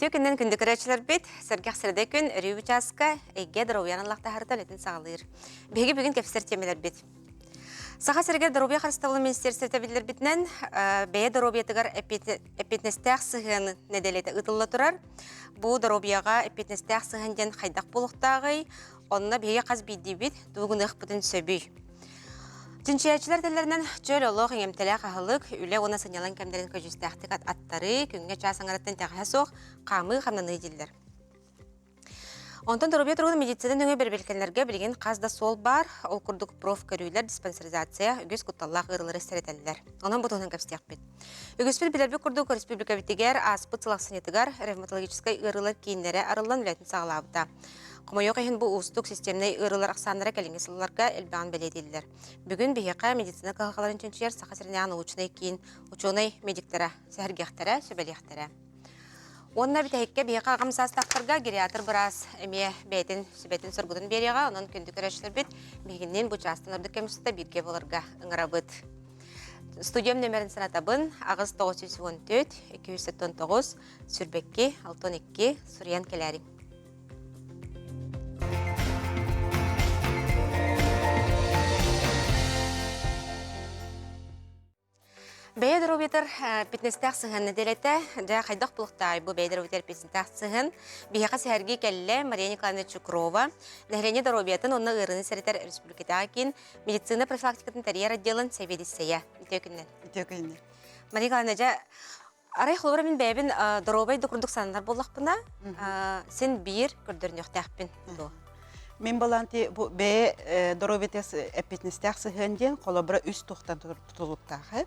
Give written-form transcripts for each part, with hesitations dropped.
Бүтө күннен күндү көрәчләр бит, сәргәх сәрдә күн рүү участка эге дровян Аллахта харта летин сагалыр. Беге бүген кепсер темелер бит. Саха сәргә дровя харставы министерство билер битнән, бәя дровиятыгар эпитнестәх сыгын неделете ытылла турар. Бу дровяга эпитнестәх сыгын ден хайдак булыктагы, онна беге каз бидди бит, дугынык бутын сөбүй. Тинчиячилар телләреннән чөл олог эмтелә кахылык, үле она санялан кемдерин көҗүстәхтик аттары, күнгә часаңараттан тәгәсох, камы хананы дилләр. Онтан дөрөбе турган медицина дөңгө бер белгәннәргә билген казда сол бар, ул курдук проф көрүләр диспансеризация, үгез кутталлах ырылары сәретәлләр. Анан бу тонын капстяк бит. Үгез бил биләрбе курдук республика битигәр аспытлак санитыгар ревматологический ырылар кийиннәре арылан биләтен саглабыта. Комойок ехин бу устук системный ырылар аксаннара калиңесылларга элбан белетилдер. Бүгүн бияка медицина калгаларын чөнчер сахасырына научный кийин ученый медиктера, сәргәхтәре, сөбәлехтәре. Онна битәккә бияка агымсастактарга гериатр брас эме бәйтен сөбәтен соргудын берега, анан көндү көрәшләр бит бигеннен бу частынларда кемсетә бирге булырга ыңырабыт. Студиям нөмерін санатабын, ағыз 914, 219, сүрбекке, 62, Сурьян келәрі. Бәйе дұрубетір питнестәқ сығын неделеті, жа қайдақ бұлықтай бұл бәйе дұрубетір питнестәқ сығын, бейеқа сәрге кәлі Мария Николаевна Чукрова, нәхрене дұрубетін оны ғырыны сәрітер республикатаға кейін медицина профилактикатын тәрияр отделын сәведісея. Итеукіннен. Итеукіннен. Мария Николаевна, жа арай қолыбыра мен бәйбін дұрубай дұқырдық сандар болақпына, сен бір көрдірін өқтәқпін. Мен баланти бу бе дұрубетес эпитнестәқ сығынден қолыбыра үз тұқтан тұтылықтағы.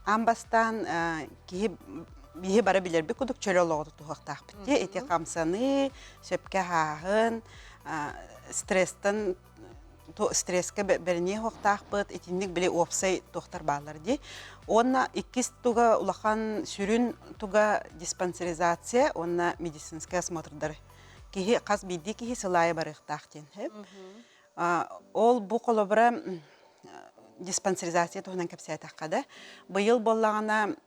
Амбастан бихи бара билер бі күдік чөлі олығы тұтуқтақ бітті. Эти қамсаны, сөпке хағын, стресске біріне хоқтақ бұд, етіндік біле опсай тоқтар бағылар де. Онна иккіз туға улақан сүрін туға диспансеризация, онна медицинский осмотрдар. Кихи қаз бидді кихи сылайы барықтақ ден. Ол бұ қолыбыра диспансеризация туғынан кәпсәй таққады. Бұйыл боллағына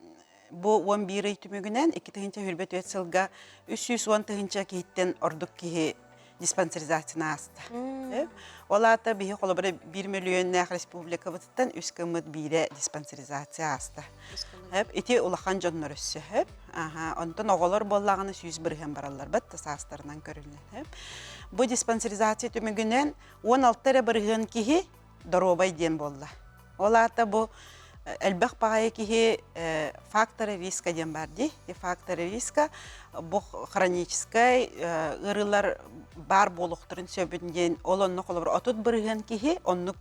бұ 11 түмігінен 2 түгінші хүрбет өт сылға 310 түгінші кейттен ордық кейі диспансеризацияны асты. Ол аты бейі қолыбыры 1 миллион нәқ республика бұтыттан 3 күміт бейді диспансеризация асты. Ити ұлақан жонлар өссі. Онтан оғылар боллағына 100 бірген баралар бұт тасастарынан көрілген. Бұ диспансеризация түмігінен 16 бірген кейі доробай ден болды. Ол аты бұл әлбәқ бағайы кейі факторы риска ден барды. Факторы риска бұл хроническай ұрылар бар болуқтырын сөбінден ол онны қолыбыр отут бірген кейі онны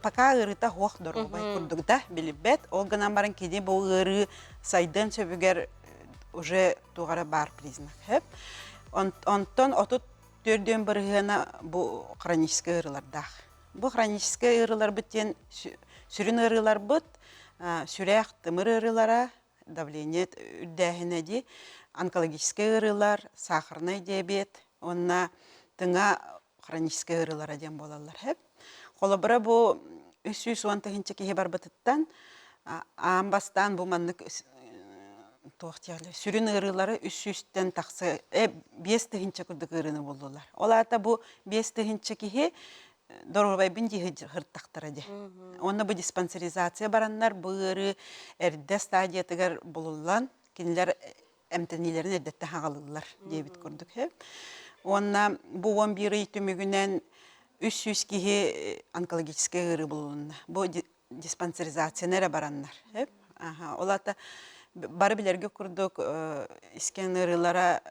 пока ұрыта хоқ доробай күрдігді білібет. Ол ғынан барын кейде бұл ұры сайдын сөбігер уже туғары бар признак. Онтон отут төрден біргені бұл хроническай ұрылардағы. Бұл хронический ырылар бүттен сүрін ырылар бұт, сүрәқ тымыр ырылара, давление үрдәхіне де, онкологический ырылар, сахарный диабет, онна тыңа хронический ырылара ден болалар. Қолыбыра бұл 310 кейі бар бұтыттан, амбастан бұл маннық сүрін ырылары 300-тен тақсы 5 күрдік ырыны болдылар. Ола ата бұл 5 кейі дорогой бинди хырттактары де. Онна бу диспансеризация бараннар быры эрде стадиятыгар болулан, кинилер эмтенилерин эрдетте хагалылар дебит көрдүк. Онна бу 11 түмүгүнөн 300 кихи онкологический ыры болулун. Бу диспансеризация нере бараннар. Олата бары билерге көрдүк искен ырылара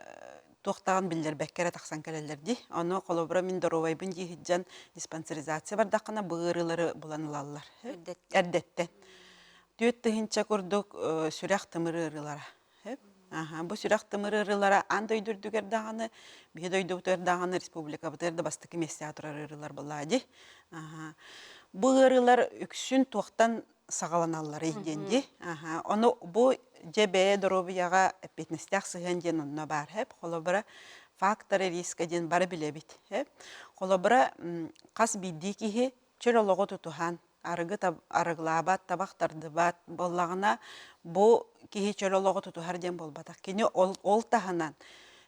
тоқтаған білдер бәккәрі тақсан кәлелерді. Оны қолыбыра мен дұровайбын дейхіджан диспансеризация бардақына бұғырылары бұланылалар. Әрдеттен. Түйет тұхынша көрдік сүрәқ тымыры ұрылара. Бұл сүрәқ тымыры ұрылара анд өйдірдігер дағаны, бейд өйдігер дағаны республика бұтырды бастықы местиатырар ұрылар болады. Бұл ұрылар үксін тоқтан сағаланалар егенде. Оны бұл жебе дұробияға петнестәқ сығанден онына бар. Қолыбыра факторы рискаден бары біле бит. Қолыбыра қас бидді кейі чөл олығы тұтуған арыглабат, табақтардыбат боллағына бұ кихи чөлолоғы тұтухар ден болбатақ. Кені ол тахынан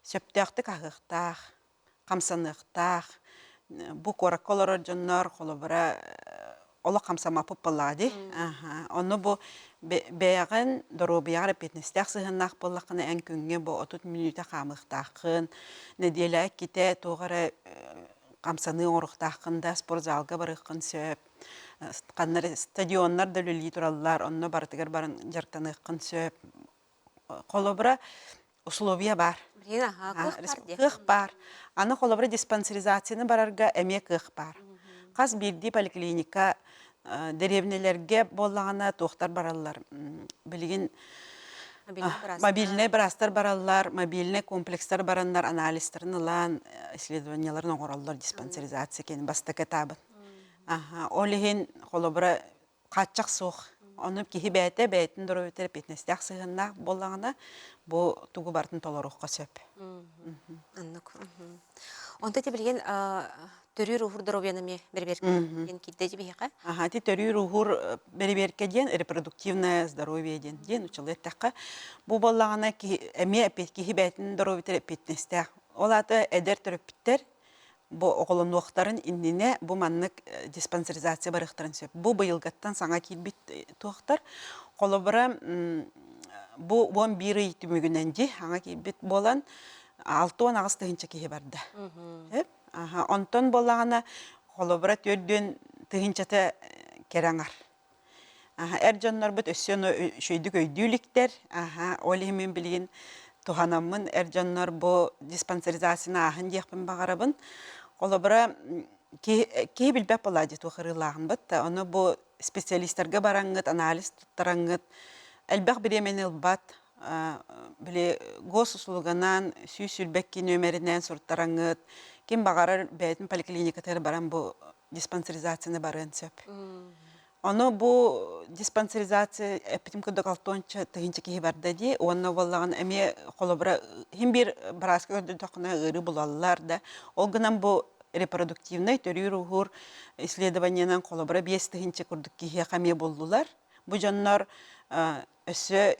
сөптіяқты қағықтақ, қамсанықтақ, бұ қорак колорор жоннор, қолыбыра олы қамсама пұппалады. Оны бұ бәяғын дұрубияғыр петнестяқ сығыннақ боллақына ән күнге бұ 30 минута қамықтақын, неделі кете тоғыры қамсаны орықтақында спортзалға барықын сөп. Стадионлар да лүлі тұралылар, оны бартығыр барын жартанықын сөп. Қолыбыра условия бар. Қық бар. Аны қолыбыра диспансеризацияны барарға әме қық бар. Қаз бірді поликлиника деревнелерге болағына тоқтар баралар. Білген мобильный брастар баралар, мобильный комплекстар барандар, анализтерін ұлан, исследованияларын оңыралар диспансеризация кені бастық этабын. Олеген қолыбыра қатчақ соқ. Оны кейі бәйтін дұру өтері петнестяқ сығыннақ болағына бұл тұғы бартын толаруққа сөп. Аннық. Онда те білген төрі рухур дұробияны берберкен кейді бейіға? Ти төрі рухур берберке ден, репродуктивное здоровье ден учылы әттіққа. Бұл болағына әме кейі бәйтін дұру өтері петнестяқ. Ол аты әдер түріппіттер. Бұ оғылын уақтарын иннене бұ маннық диспансеризация барықтарын сөп. Бұ бұйылғаттан саңа келбет туақтар. Қолыбыра бұ 11 үйті мүгіненде аңа келбет болан 6-10 ағыз тұхынша кейі барды. Онтон болағына қолыбыра төрден тұхыншаты кераңар. Әр жонлар бұд өссен шөйдік өйділіктер. Ол емен білген туғанамын әр жонлар бұ диспансеризацияны ағын дейқпін бағарабын. Қолыбыра кейі білбәп болады туғырылағын бұд. Оны бұ специалистерге бараңғыт, анализ тұттараңғыт. Әлбәқ біремен ұлбат, біле гос ұсылығынан, сүй-сүлбәкке нөмерінен сұрттараңғыт. Кем бағарар бәйтін поликлиникатары баран бұ диспансеризацияны барын сөп. Оны бұ диспансеризация әпітім күдік 6-10 тұхынчы кейі барды де, оны болағын әме қолыбыра, хем бір барасқы көрді тоқына ғыры бұлалылар да. Ол ғынан бұ репродуктивный төрі рухур исследованиянан қолыбыра 5 тұхынчы күрдік кейі қаме болдылар. Бұ жонлар өсі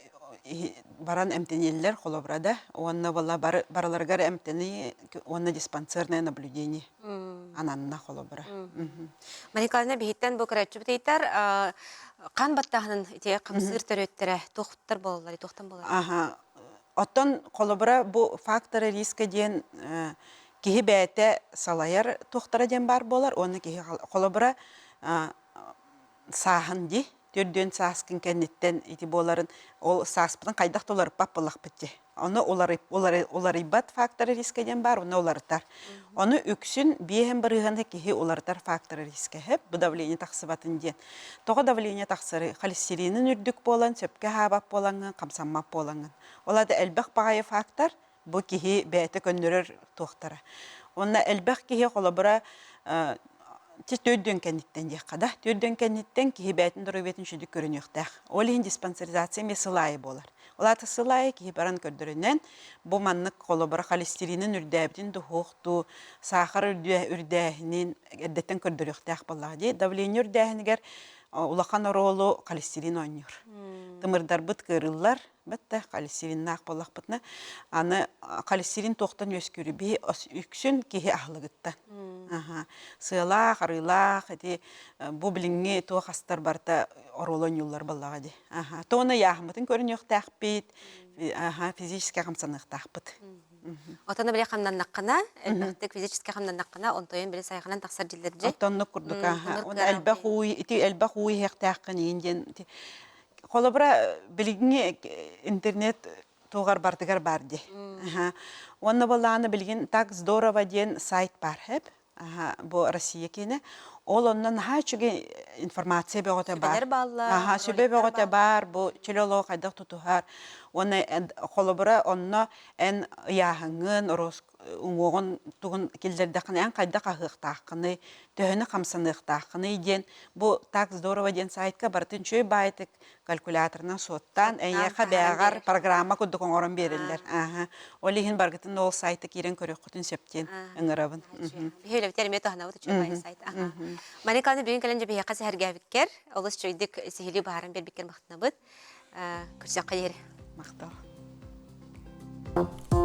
баран әмтенелілер қолыбырада. Оны бараларғар әмтені, оны диспансерное наблюдение ананына қолыбыра. Маникалына бейттен бұл көрәтші бұтейттар, қан баттағының қамсығыр төреттері тоқтар болалар, тоқтан болалар? Оттан қолыбыра бұл факторы рискі ден кейі бәйті салайар тоқтара ден бар болар. Оны кейі қолыбыра сағын де. Төрден саскын кәнеттен ити боларын, ол саспыдан қайдақ толарып бап болақ бітті. Оны олар ибат факторы рискеден бар, оны оларытар. Оны үксін бейхен бірігінді кейі оларытар факторы риске. Бұл давление тақсы батын ден. Тоғы давление тақсыры холестеринін үрдік болан, сөпке хабап болаңын, қамсаммап болаңын. Олады әлбәқ бағайы фактор, бұл кейі бәйті көндірір тоқтары. Оны әлбәқ кейі қолабыра төрден кәнеттен дек қада. Төрден кәнеттен кейі бәйтін дұру бетін шүдік көрінеқтәқ. Ол ең диспансеризация ме сылайы болар. Олаты сылайы кейі баран көрдірінен бұл маннық қолы бұра холестеринін үрдәбітін дұхуқту, сақыр үрдәхінен әддеттен көрдіріқтәқ болады. Давление үрдәхінігер улақан оролу холестерин ойныр. Тымырдар бұт кырылар, бәтті холестерин нақ болақ бұтына. Аны холестерин тоқтан өз көрі бей үксін кейі ағылығыттан. Сыйлақ, арылақ, бұл біліңе туа қастар барда оролон юллар болаға де. Тоны яғымытын көрін өқтәқ бейт, физическа қамсанық тақпыт. Отаны біле қамдан наққана, әлбәқтік физическа қамдан наққана, онтойын біле сайғынан тақсар дилдерде? Отаны күрдік, әлбәқ уй хеқтәққын енден. Қолыбыра білігіне интернет туғар бардығар барды. Оны болағаны білген так здорово ден сайт бар хеп. Бұл Россия кені. Ол оннан чүге информация бәғота бар. Сөбе бәғота бар. Бұл чөлелі қайдақ тұтуғар. Оны қолыбыра онна ән яғыңын, ұңғығын тұғын келдердіқін ән қайдақ ағықтақыны, төхіні қамсанықтақыны ден. Бұл так здорово ден сайтқа бартын чөй байтық калькуляторынан соттан әйеқа бәғар программа күдік оңырын берілдер. Олеген барғытын ол сайты керен көрек құтын септен ұңырабын. Бейелі бітерме тұғына өті чөй байы сайты. Маниканы бүгін кәлін жабы яқасы әргәвіккер, олыс чөйдік сихили бағарын бербеккер мақтына бұд. Күрсен қайыр. Мақтау.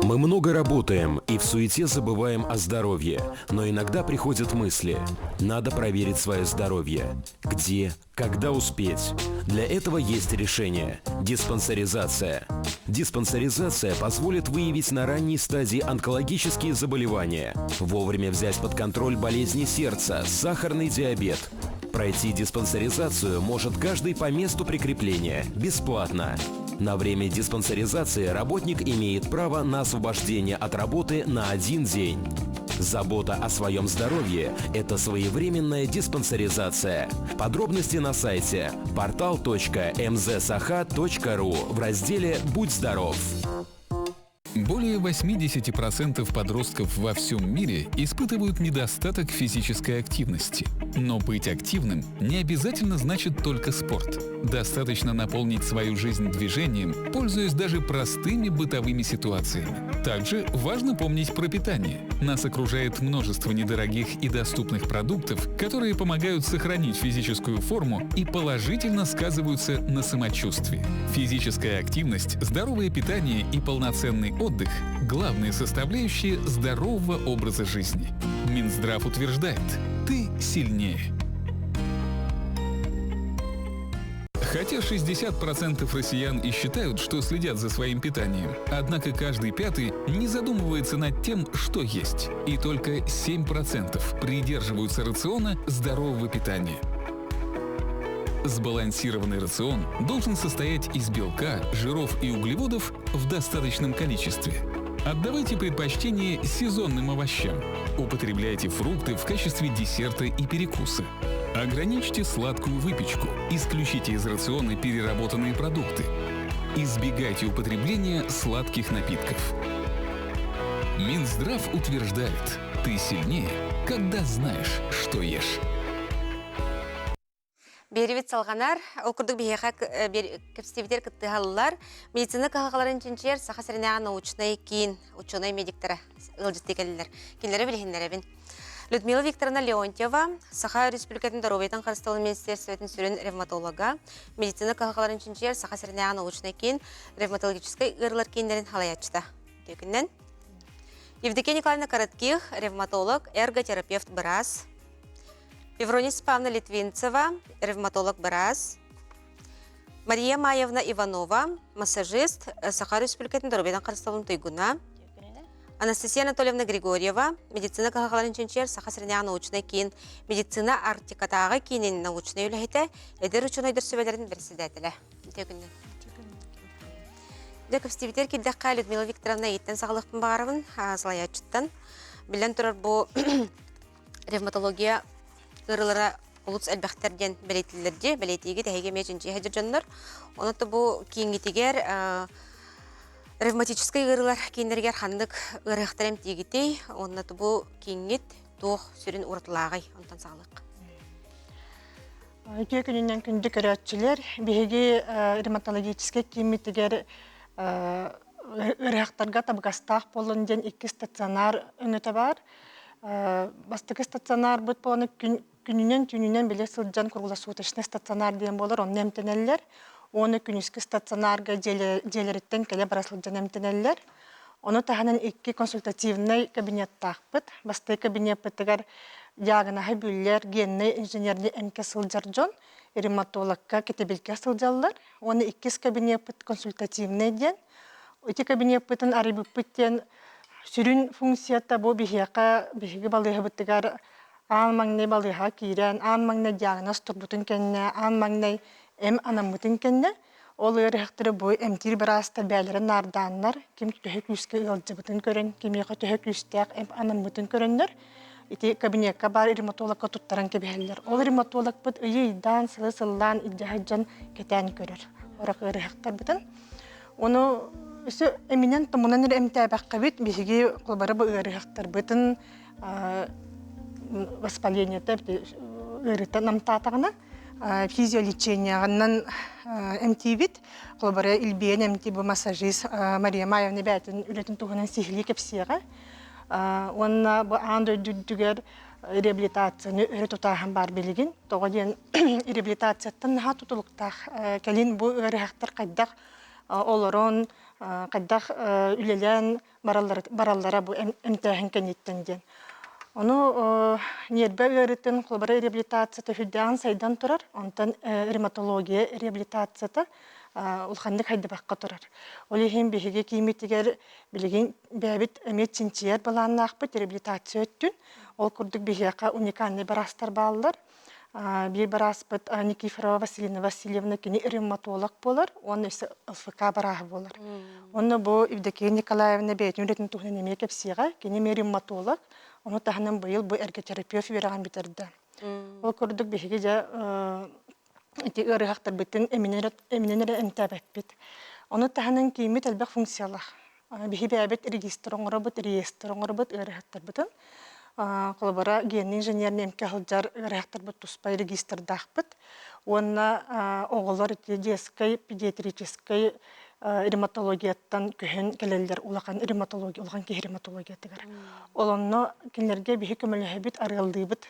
Мы много работаем и в суете забываем о здоровье, но иногда приходят мысли. Надо проверить свое здоровье. Где, когда успеть? Для этого есть решение – диспансеризация. Диспансеризация позволит выявить на ранней стадии онкологические заболевания, вовремя взять под контроль болезни сердца, сахарный диабет. Пройти диспансеризацию может каждый по месту прикрепления, бесплатно. На время диспансеризации работник имеет право на освобождение от работы на 1 день. Забота о своем здоровье – это своевременная диспансеризация. Подробности на сайте portal.mzsaha.ru в разделе «Будь здоров». Более 80% подростков во всем мире испытывают недостаток физической активности. Но быть активным не обязательно значит только спорт. Достаточно наполнить свою жизнь движением, пользуясь даже простыми бытовыми ситуациями. Также важно помнить про питание. Нас окружает множество недорогих и доступных продуктов, которые помогают сохранить физическую форму и положительно сказываются на самочувствии. Физическая активность, здоровое питание и полноценный отдых – главные составляющие здорового образа жизни. Минздрав утверждает: ты сильнее. Хотя 60% россиян и считают, что следят за своим питанием, однако каждый пятый не задумывается над тем, что есть. И только 7% придерживаются рациона здорового питания. Сбалансированный рацион должен состоять из белка, жиров и углеводов в достаточном количестве. Отдавайте предпочтение сезонным овощам. Употребляйте фрукты в качестве десерта и перекуса. Ограничьте сладкую выпечку. Исключите из рациона переработанные продукты. Избегайте употребления сладких напитков. Минздрав утверждает: ты сильнее, когда знаешь, что ешь. Беревит салғанар, ол күрдік бейеға көпстевитер күтті халылар, медицина қағаларын ченчер, сақа сәрінеға научный кейін, ученый медиктара ылжытты келілер. Келері білігіндеребін. Людмила Викторовна Леонтьева, Саха Республикатын Доровейтан Қарысталы Министерстветін сүрін ревматолога, медицина қағаларын ченчер, сақа сәрінеға научный кейін, ревматологической ғырлар кейіндерін халаятчыда. Текіннен. Евдокия Николаевна Коротких, ревматолог, эрготерапевт Брас. Еврония Спавна Литвинцева, ревматолог Брас. Мария Маевна Иванова, массажист, Саха Республикатын Доровейтан Қарысталы Тойгуна. Анастасия Анатольевна Григорьева, медицина қағаларын ченчер, сақа сірінеға научный кейін, медицина артикатаға кейінен научный үліхеті, әдер ученый дұрсыбелерін бірсідәтілі. Тегінен. Дәкіп стебетер келдіққа Людмила Викторовна еттен сағылықпын бағарывын, злаячыттан. Білен тұрар бұл ревматология ғырылары ұлыц әлбәқтерден бәлейтілерде, бәлейтіге тәйге мәжінче әжір жанлар. Онытты бұл кейінгетегер ревматический ғырылар кейіндергер қандық ғырықтарым тегетей, онытты бұл кейінгет тоқ сүрін ұртылағай, онтан сағылық. Үке күнінен күнді көрәтчілер, бейге ревматологический кейіметтегер ғырықтарға табығастақ болын ден 2 стационар үңіті бар. Бастықы стационар бұд боланы күнінен біле сылджан құрғыласуытышны стационар дейін болыр, оны әмтенелер. Оны күніскі стационарға делереттен кәле барасылджан әмтенелер. Оны тағынан 2 консультативный кабинет тақпыт. Басты кабинет бұттығар диагнаға бүллер, генный инженерный әмке сылджар жон, ревматологқа кетебелке сылджалар. Оны 2 кабинет бұт консультативный ден. Өте кабинет бұтын арыбы бұттен сүрін функцията бұл бігеге балығы бұттығар ан-маңнай балыға кейрен, ан-маңнай диагноз тұрбұтын кәнне, ан-маңнай әм анамытын кәнне. Ол өріқтірі бой әмтір бірасты бәлірін нарданлар, кем төхек үскі ұлжыбытын көрін, кемеға төхек үстәк әм анамытын көрінлер. Ити кабинетка бар ревматологқа тұттаран кебелер. Ол ревматолог бұд үйі идан, сылы-сыллан, иддяхаджан кетән көрір. Орақ өріқтір бұтын. Оны өсі әмінен тұмынан әмтәбәққа бет, бесіге қолбары бұл өріқтір бұтын воспаленияты өріті намтатағына. Физиолечениянан МТ-вид, қолбары илбейін МТ-бі массажист Мария Маевна бәтін үлетін тұғынан сихли кепсиға. Онна бұл аңды дүддігер реабилитацияны өрі тұтағын бар білігін. Тоға дейін реабилитацияттан наға тұтылықтақ кәлін бұл өріғақтар қайдақ олырын, қайдақ үлелен бараллара бұл әмтәхін кәнеттен ден. Оны нербе өрітін қолбара реабилитацияты хүлдәғын сайдан тұрар, онтан ревматология реабилитацияты улхандык хайды баққа тұрар. Олеген беге кейметтігер білеген бәбіт әмет чинчияр баланын ақпыт реабилитация өттін. Ол күрдік бегеға уникальный барастар балылар. Bir бараспыт Никифорова Василина Васильевна кені ревматолог болар, оны өсі ЛФК барағы болар. Оны бұл Евдокия Николаевна бәйтін өретін тұғын әме кәпсиға, кені мен ревматолог, оны тағынан бұйыл бұл эрготерапия бераған бітерді. Ол күрдік беге де ырығақтар бітін әміненері әнтәбәк бет. Оны тағынан кеймет әлбәк функциялақ. Беге бәбет регистр оңыры бұт, реестр оңыры бұт, ырығақтар бітін. Қолабара генный инженерный әмке ғылдар ырықтар бұт тұспай регистрдақ бұт. Онына оғылар детской, педиатрической ревматологияттан көхін кәлелдер олаған ревматология, олған кей ревматологиятығыр. Олонны кенлерге бейі көмілі бит арылды бұт.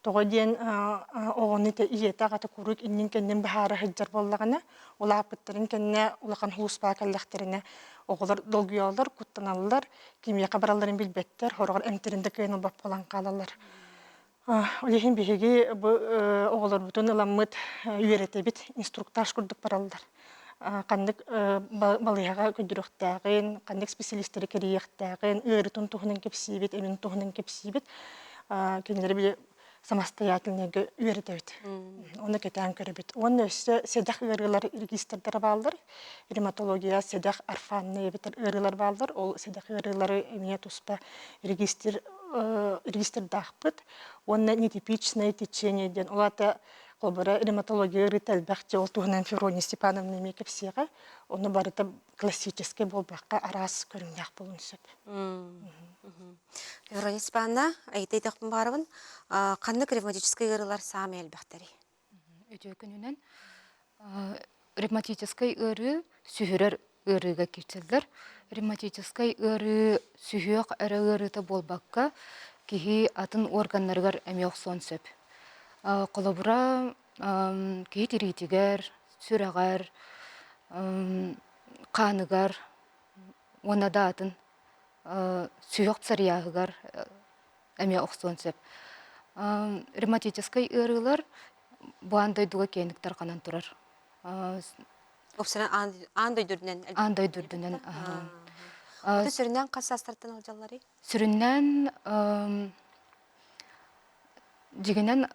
Тоға дейін оғыны иеті ағаты көрік иннен кәннен бәхары ғыджар болағына, ола апыттарын кәнне олаған хұлыспа кәлләқтеріне оғылар долгүйалар, күттаналылар, кемияқа бараларын білбеттер, хорғар әмтерінде көйін олбап болан қалалар. Олеген бейге оғылар бұтын ыламмыд үйереті бит инструктаж күрдік баралылар. Қандық балыяға көдіріқтәғын, қандық специалистері керейектәғын, үйеретін тұғының кепсейбет, әмін тұғының кепсейбет, кенлері біле самостоятельныйга үйретебит. Оны кетен көрөбүт. Оны өсө седах ырылар регистрдер балдар. Ревматология седах орфанный битер ырылар балдар. Ол седах ырылары эмне туспа регистрдахпыт. Оны нетипичное течение ден. Олата колбара ревматология рытелбахче ол тугунан Феврония Степановна мекепсига. Оны барыта классический болбакка арас көрүнөк болун сөп. Феврония Степановна, айтайтақпын барыбын, қандық ревматический ырылар сами әлбәқтері? Өте күнінен ревматический ыры сүйірер ырыға кетселдер. Ревматический ыры сүйіқ әрі ырыты болбаққа кейі атын органларғар әме оқсон сөп. Қолабыра кейі теритігер, сүрағар, қанығар, онада атын сүйіқ царияғығар әме оқсон сөп. Ревматический ырылар бұандай дуға кейіндіктер қанан тұрар. Опсынан андай дүрдінен? Андай дүрдінен. Құты сүрінен қасы астырттан алжалары? Сүрінен дегенен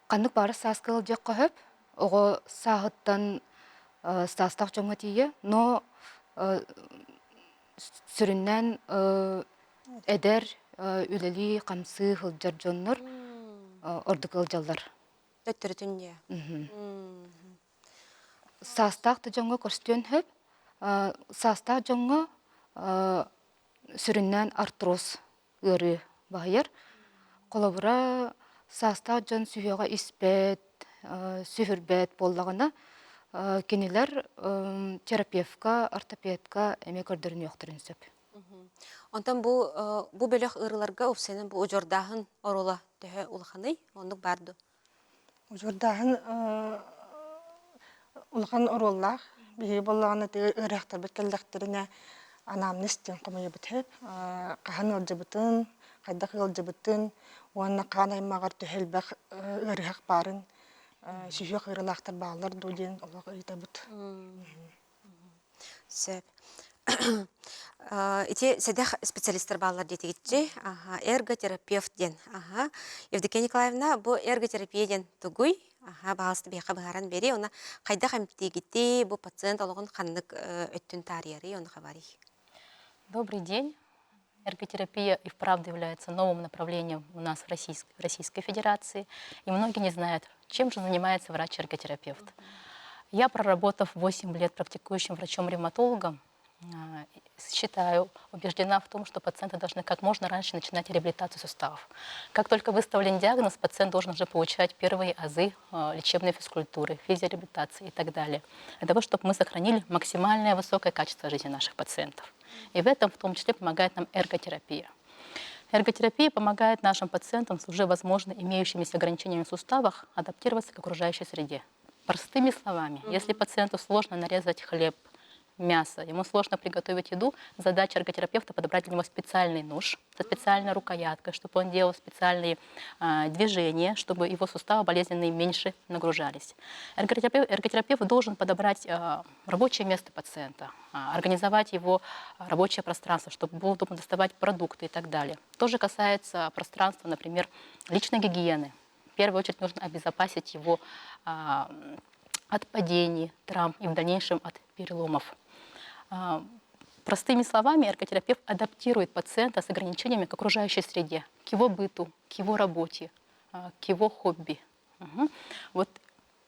қандық бары сасқыл жек қойып, оғы сағыттан састақ жоңа тейе, но сүрінен әдер үлелі қамсы ғылжар жонныр ордық ғылжалар. Өттірі түнде? Састақ жоңа көрстен хөп, састақ жоңа сүрінен артроз өрі бағайыр. Қолабыра састақ жон сүйеға іспет, сүйірбет болдағына кенелер терапевтка, ортопедка әме көрдірін еқтірін сөп. Онтан бұл бөлік ұрыларға өпсенің бұл ұжордағын орола төхі ұлғаны, ондық барды? Ұжордағын ұлған ороллақ, бейі болағына ұрақтар біткелдіқтеріне анамнестен қомайы бітіп, қаған өлжі бұтын, қайдақ өлжі бұтын, оңына қан аймағар төхелбәқ ұрғақ барын, сүйек ұрылақтар бағылар дөлен олақ үйті бұт. Сөп. Ити седах специалисттер балалар дети кетчи, эрготерапевт ден. Евдокия Николаевна, бу эрготерапия ден тугуй, бағалысты бейқа бағаран бери, оны қайда қамтты кетті, бу пациент олығын қанлық өттін тарьері, оны қабари. Добрый день. Эрготерапия и вправду является новым направлением у нас в Российской Федерации. И многие не знают, чем же занимается врач-эрготерапевт. Я, проработав 8 лет практикующим врачом-ревматологом, убеждена в том, что пациенты должны как можно раньше начинать реабилитацию суставов. Как только выставлен диагноз, пациент должен уже получать первые азы лечебной физкультуры, физиореабилитации и так далее. Для того, чтобы мы сохранили максимальное высокое качество жизни наших пациентов. И в этом в том числе помогает нам эрготерапия. Эрготерапия помогает нашим пациентам с уже возможно имеющимися ограничениями в суставах адаптироваться к окружающей среде. Простыми словами, если пациенту сложно нарезать хлеб, мясо, ему сложно приготовить еду, задача эрготерапевта подобрать для него специальный нож со специальной рукояткой, чтобы он делал специальные движения, чтобы его суставы болезненные меньше нагружались. Эрготерапевт должен подобрать рабочее место пациента, организовать его рабочее пространство, чтобы было удобно доставать продукты и так далее. То же касается пространства, например, личной гигиены. В первую очередь нужно обезопасить его от падений, травм и в дальнейшем от переломов. Простыми словами, эрготерапевт адаптирует пациента с ограничениями к окружающей среде, к его быту, к его работе, к его хобби. Вот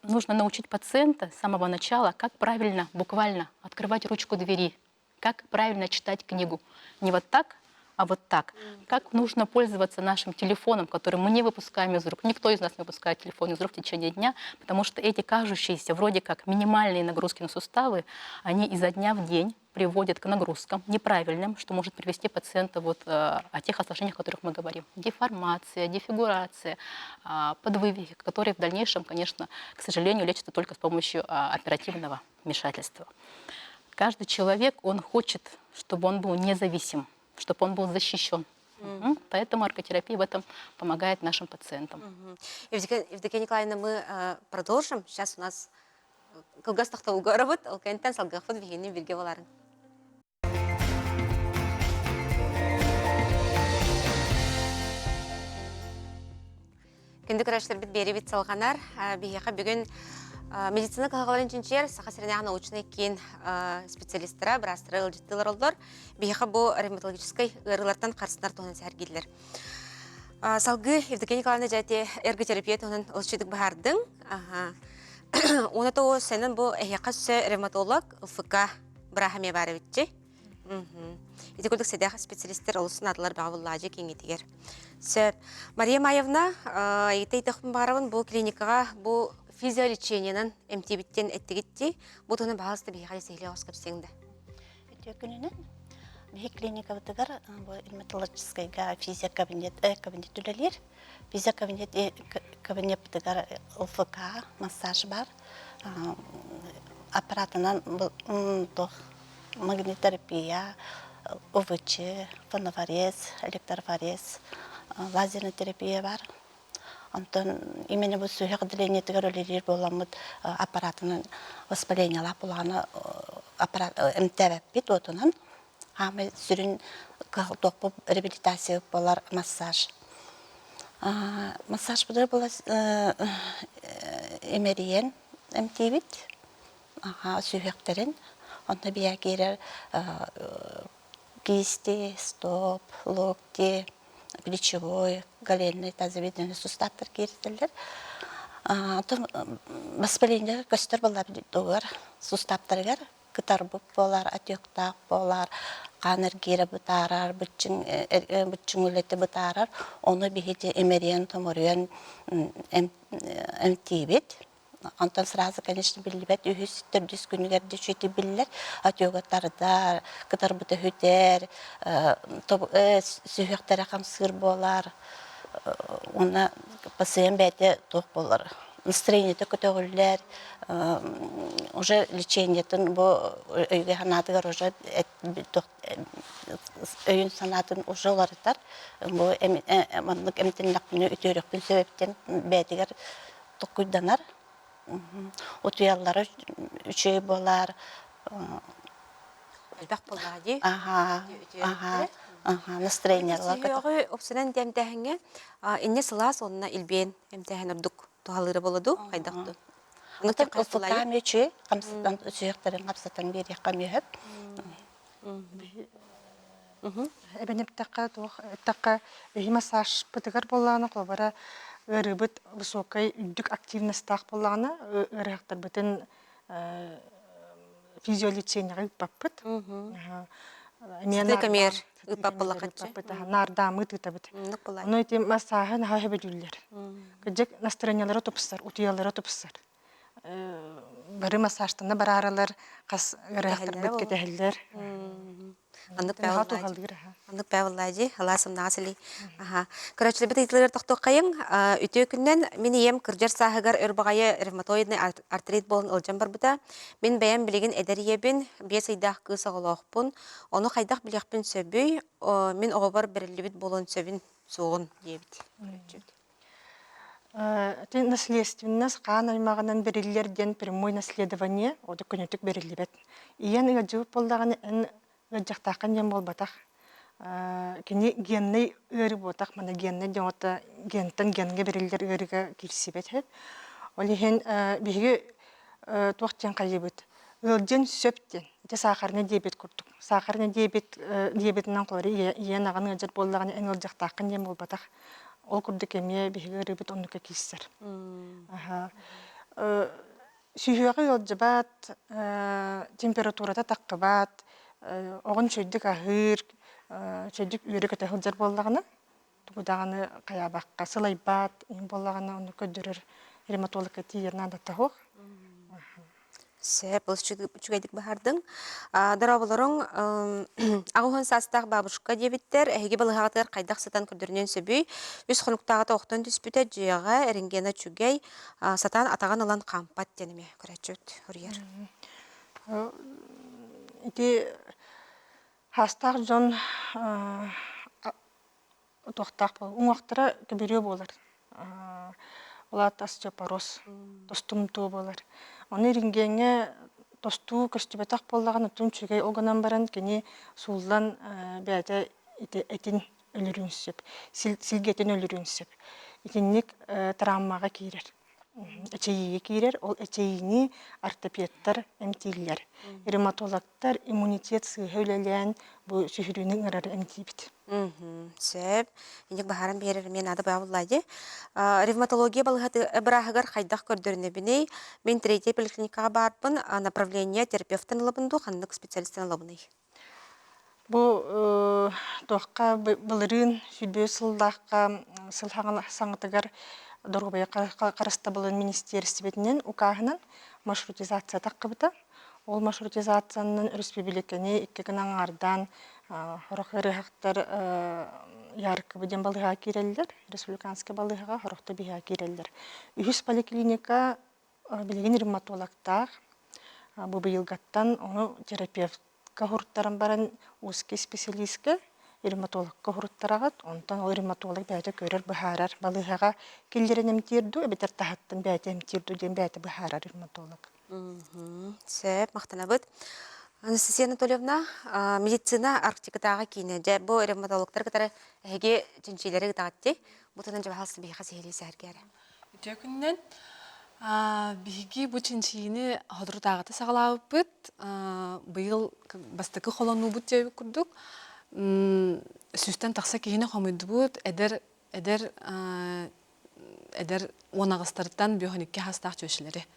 нужно научить пациента с самого начала, как правильно, буквально открывать ручку двери, как правильно читать книгу. Не вот так, а вот так. Как нужно пользоваться нашим телефоном, который мы не выпускаем из рук. Никто из нас не выпускает телефон из рук в течение дня, потому что эти кажущиеся вроде как минимальные нагрузки на суставы, они изо дня в день приводят к нагрузкам неправильным, что может привести пациента о тех осложнениях, о которых мы говорим. Деформация, дефигурация, подвывихи, которые в дальнейшем, конечно, к сожалению, лечатся только с помощью оперативного вмешательства. Каждый человек, он хочет, чтобы он был независим, чтобы он был защищен. Поэтому эрготерапия в этом помогает нашим пациентам. Евдокия Николаевна, мы продолжим. Сейчас у нас кылгас тахтауга работ, алкантан салгахфуд вигенин бирге боларын. Күндік рәштер бит бері бит салғанар. Бейеқа бүгін медицина қағаларын жинчер, сақа сіріне научный кен специалистера, бірастыры ылжыттылар олдар. Бейеқа бұл ревматологической ғырылардан қарсынар тоғын сәргейлер. Салғы Евдокия Николаевна жәте эрготерапия тоғын ұлшыдық бағардың. Оны тоғы сәнін бұл әйеқа сөз ревматолог ФК бірахаме бары бітчі. Ити күлдік сәдәқ специалистер олысын адылар бағыллажы кеңетігер. Мария Маевна, еті етіқпін бағарабын бұл клиникаға бұл физиолечениянын эмтибиттен әттігітті, бұл тұны бағалысты бейхали сейлі оскап сеңді. Өте күнінен, бейі клиника бұтығар ревматологическайға физия кабинет үлелер. Физия кабинет бұтығар ЛФК, массаж бар. Аппаратынан магнитотерапия, ОВЧ, фонофорез, электрофорез, лазерная терапия бар. Антон именно бұл сүйек отделение тігірілер боламыд аппаратының воспаление лапылағаны МТВ бит отынан. Хамы сүрін тоқпып реабилитация болар массаж. Массаж бұды бұл эмериен МТВ бит. Сүйектерін. Онда бия керер кисти, стоп, локти, плечевой, коленный, тазобедренный сустав керетелер. Воспаление көстер болар доғыр суставтаргар, кытар бұп болар, атөктақ болар, қаныр кері бұтарар, бұтчың өлеті бұтарар, оны бейді эмериен, томорен әмтейбет. Антон сразу, конечно, билбет, үйіс түрдіс күнігерді шөйті білілер, атөғаттардар, кытар бұты хүтер, сүйектері қамсыр болар, оны пациент бәді тоқ болар. Настроениеті көтөғілер, уже лечениетін бұл өйге ханатығар уже өйін санатын уже оларытар, бұл әмтенлік күні үтөрік күн себептен бәдігер тоқ күйданар. Утуяллары үчей болар. Әлбәқ болағады. Настроениялар. Сүйеғі опсынан дәмдәхіңе, инне сылас онына илбен әмтәхін ұрдық туғалыры болады, қайдақты? Футам үчей, сүйектерін қапсатан бері қамүйіп. Әбәнеп таққа массаж пытығар болағына қолбара ырыбыт высокой үддік активностях болағына ырықтар бұтын физиолеченияға үппаппыт. Сіздекамер үппап болақанчы? Нардамы тұтабыт. Оны өте массағын хауэбе жүлдер. Күдік настроениялары топыстар, утиялары топыстар. Бары массажтаны бар аралар, қас ырықтар бұт кетәхілдер. Аннык Тынаха бәваллаҗи. тухалдыр. Аннык бәваллаҗи, халасым насыли. Аха. Короче, бит итлер тохтокайын, үтө күннән мен ем кырҗар саһыгар өрбагая ревматоидный артрит болын ылжан бар бута. Мен бәян билеген эдәриебин, бия сайдах кыса голохпун. Оны хайдах билехпин сөбүй, мен оғабар берилибит болон сөбин соғын дебит. Ты наследственность кан аймагынан берилерден прямой наследование, оды күнөтүк берилибет. Иян ыжып болдаганы эн ыжактакан жем болбатак. Кини генный өрү ботак, мана генный жота гентен генге берилер өрүгө кирсибет хеп. Олихен биги туактен кайыбыт. Ылжын сөптен, те сахарны диабет курдук. Сахарны диабетинен колори иян аганы ыжып болдаганы эн ыжактакан жем болбатак. Ол курдук эме биһиге рыбыт оннука киссер. Сүйүгө ылжыбат, температурата таккыбат, огон чөйдүк ахыр, чөйдүк үрүк өтө хылжар боллаганы, тугудаганы каябакка сылайбат, ин боллаганы онну көдөрөр ревматологка тиерна да тахок. Сәп, бұл чүгәдік бахардың. Дарабыларың ағуын састақ бабушка дебіттер, әйге балығағатығар қайдақ сатан күрдірінен сөбүй, үз құнықтағыта оқтан түспіті жүйаға әренгені чүгәй сатан атаған алан қампат денеме көрәтшөт үрер. Ити хастақ жон тоқтақ бол. Уңақтыра көбірі болар. Олат остеопороз, тостумту болар. Оны рингенге тосту көстүбетак боллаган утун чүгей огонан баран кени суулдан бәйте этин өлүрүнсөп, силгетин өлүрүнсөп. Итинник травмага кирер. Эчейиге кирер, ол эчейини ортопедтар эмтилер. Ревматологтар иммунитет сыһөлелен бу сүһүрүнүн ырары эмтибит. Сәп, инек бахаран берер мен ады бавыллайды. Ревматология балығаты әбірағығар қайдақ көрдіріне біней. Мен третей поликлиникаға барбын, направление терапевтын лабынду, қанлық специалистын лабыны. Бу тоққа бұлырын сүлбе сылдаққа саңытыгар дорғыбая қарыста болын министерстветінен укағынан маршрутизация таққыбыта. Ол маршрутизацияның республиканы иккеген аңардан хорохырыхақтар яркы біден балыға керелдер, республиканский балыға хорохты биға керелдер. Үхіс поликлиника білген ревматологтар бұл бұйылғаттан оны терапевтка хұрттарын баран узкий специалистке ревматологка хұрттарағат, онтан ол ревматолог бәйті көрер бұхарар балыға келдерін әмтирду, әбетер тахаттын бәйті әмтирду ден бәйті бұхарар ревматолог. Сәп, мақтана бұд. Анастасия Анатольевна, медицина Арктикадағы кейіне, бұл ревматологтар кітары әйге жүншелері ғытағатты, бұтынан жабағалысы бейға сейлесі әргәрі. Өтекіннен, бейге бұл жүншейіні ғадырдағыты сағалауып бұд, бұйыл бастықы қолану бұд жайы күрдік, сүстен тақса кейіне қомыды бұд, әдер онағыстардан биоханикке хастақ жөшілері.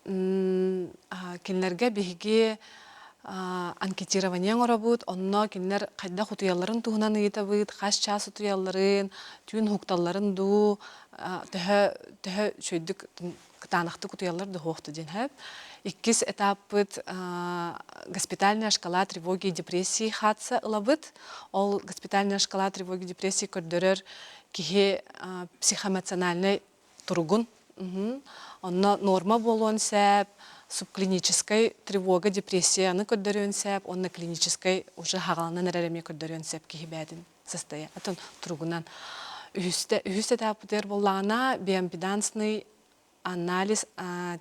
Кинлерге биһиги анкетирование оробут, онно кинлер кайда хутуяларын туһунан ыйтабыт, хас час хутуяларын, түн хукталларын ду, төһө чөйдүк кытанакты хутуялар да хохту ден хэп. Иккис этаппыт госпитальная шкала тревоги и депрессии хатса ылабыт. Ол госпитальная шкала тревоги и депрессии көрдөрөр кихи психоэмоциональный тургун. Онна норма болуын сәп, субклинической тревога, депрессияны көддөрөн сәп, онна клинической уже хағаланын әрәреме көддөрөн сәп кейбәдін состоя. Атын тұрғынан үхісті тәпідер болағына биомпедансный анализ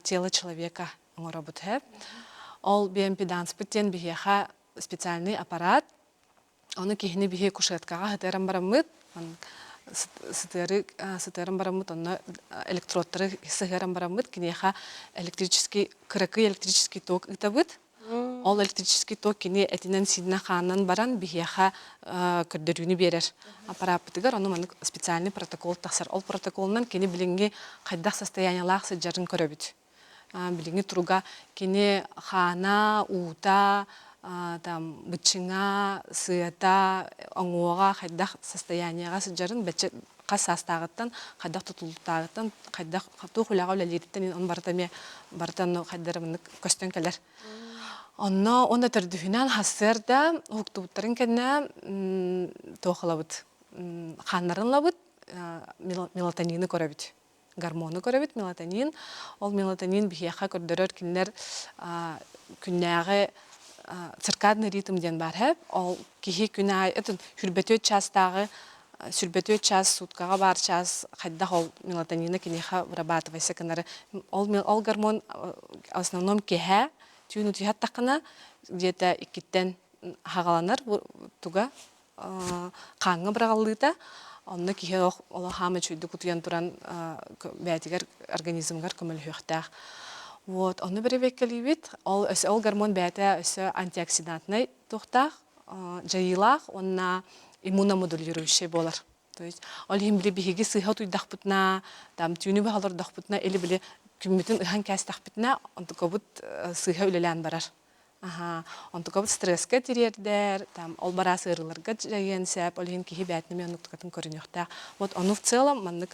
тела человека работ хэп. Ол биомпеданс бүттен бігеха специальный аппарат. Оны кейіні біге кушеткаға хытерін барамыд. Сытерін барамыд, оны электродтары сығырын барамыд. Кенеха кыракы электрический ток ытабыд. Ол электрический ток кене әтінен сидіне қанынан баран бігеха көрдіріні берер. Аппарат бұтығар, оны специальный протокол тақсар. Ол протоколынан кене білінге қайдақ состояниялақ сыджарын көрөбіт. Билинги туруга кене хана, ута, бычыңа, сыята, оңуға қайдақ состоянияға сыджарын бәтче қас астағыттан, қайдақ тұтылықтағыттан, қайдақ тұқ үлаға өлелеріттен он бартан қайдарымын көстен кәлер. Онно төрдүхүнөн хассерда хуктубуттарын кенне тоохалабыт. Ханнарын лабыт мелатонины көрөбүт. Гормоны көрөбүт мелатонин. Ол мелатонин бихияха көрдөрөр кинлер күннәгы циркадный ритм ден бар хэп. Ол кихи күнәй хүрбөтө частагы сүрбөтө час суткага бар час хайда ол мелатонины кинеха вырабатывайся канары. Ол гормон в основном кеха түйіні түйхат тақына где-то иккеттен хағаланар туга қаңы бірағалыйта. Онны кихе ола хамы чүйді күтуян туран бәтігер организмгар көміл хөқтақ. Вот, онны бірі беккелейбет, ол гормон бәті өсі антиоксидантный тоқтақ, жайылақ, онна иммуномодулирующий болар. То есть, ол химбілі бігеге сыйға туйдақ бұтна, там түйіні бағалар дақ бұтна, әлі білі күмметін ыхан кәстақ бітіне, онты көбіт сыйға үлелән барар. Онты көбіт стресске тирердер, ол бара сырыларға жайын сәп, ол ең кейі бәтіне мен ұқтықатын көрінеқтақ. Вот, оны в целом, маннык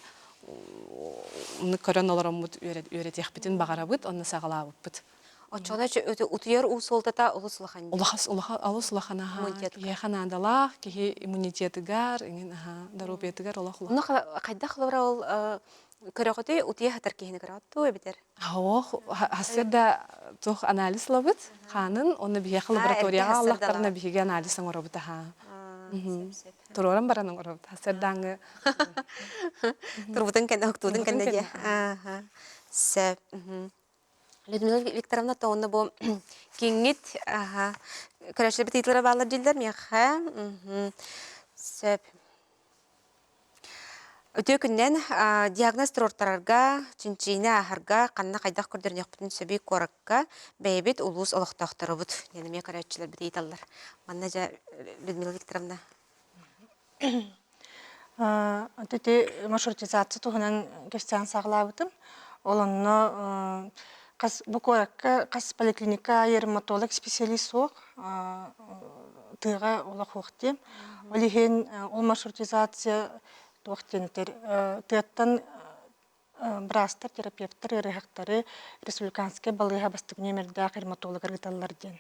көрін олар омыт үйретеқ бітін бағара бұт, оны сағала бұт. Очона утуяр усолтата улусулахан. Улусулахан, ехан андалақ, кейі иммунитетігар, дарубетігар олақ. Оны қайда қылыбыра ол көріғыты утия хатар кейіні көріғыты өбетер? Хасырда тоқ анализ лабыт, қанын, оны бейеқі лабораторияға аллақтарына бейеге анализің орабыт. Тұрорын бараның орабыт, хасырдаңы. Тұрбытын кәнді, ұқтудың кәнді де. Сөп. Людмила Викторовна, тоғынны бұл кеңет көрәшілі біт етлері бағылар желдер меға. Сөп. Өте күннен диагноз тұрортарарға, чинчейіне ағарға, қанына қайдақ көрдерін еқпітін сөбей қорыққа бәйбет ұлуыз олықтақтары бұд. Нәнеме көрәшілер біт еталар. Манна жа Людмила Викторовна. Өте маршрутизация тұғынан кестян сағылабытым. Оланны bu korakka kas polikliniка ревматолог специалист соқ тыга ола хоқти. Олихен ол маршрутизация тоқтентер тыаттан брастар терапевттар рехактары республиканский балыга бастык немердак ревматологар гыталлар ден.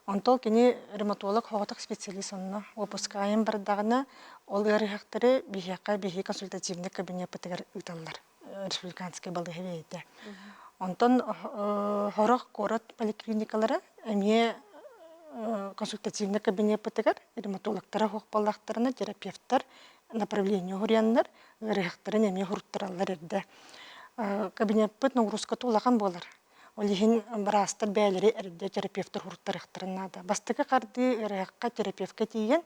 Онтол кини ревматолог хоғатық специалист онна выпускаем бардагына ол рехактары бихи консультативный кабинет пытыгар гыталлар республиканский балыга бейді. Онтон хорох корот поликлиникалары әме консультативный кабинет пытыгар ревматологтара хоқпаллақтарына терапевттар направление хуряннар рехактарын әме хурттаралар ерді. Кабинет пыт нагрузка толаған болар. Олихин барастар бәлері әрді терапевттар хурттарықтарына да. Бастығы қарды рехаққа терапевтка тиген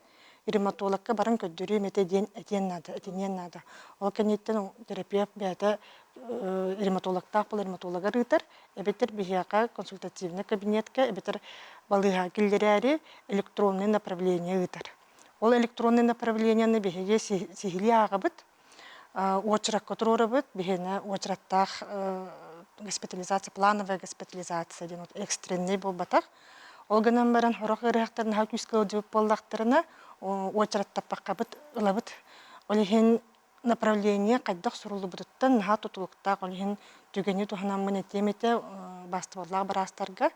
ревматологка барын көддірі мете әтенен нада. Ол кәнеттен терапевт бәді ревматологтақ бұл ревматологар ұйтар, әбетер бігеға консультативный кабинетке, әбетер балыға келдері электронный направление ұйтар. Ол электронный направлениені бігеге сихили ағабыт, очыраққа тұроры бұт, бігені очыраттақ госпитализация, плановая госпитализация, экстренный бұл батақ. Ол гынан баран хорох ырықтарын хау күскіл деп болдақтарына очыраттапаққа бұт, ұлабыт. Олихен направление қайдақ сұрулы бұдыттан наға тұтылықтақ олихен түгені тұханамын әтемете бастываллағы барастарға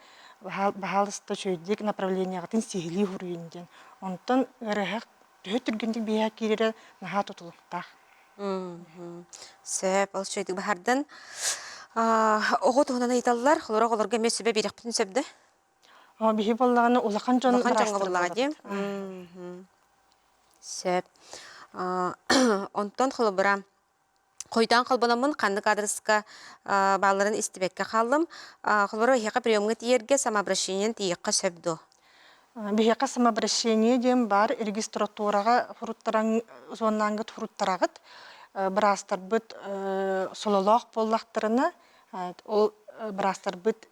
бағалысты шөйдек направлениягатын сихили хұрүйінден. Онтан ырығық түхі түргендік бейя керері наға тұтылықтақ. Сөп, ол шөйдік бағардан. Оғы тұғынан айталылар, қолырақ оларға мен сөбе берек бүтін сөбді? Бейі болағаны олақан жон барастыр болады. Сөп. Онтон қолыбыра қойдан қалбаламын қандық адресқа бағларын істебекке қалым. Қолыбыра бейеқа приемға тиерге самообращениен тиеққа сөбді. Бейеқа самообращение дем бар регистратураға зонаңғыт фруттарағыт. Бірастар бұд сололақ боллақтарына, ол бірастар бұд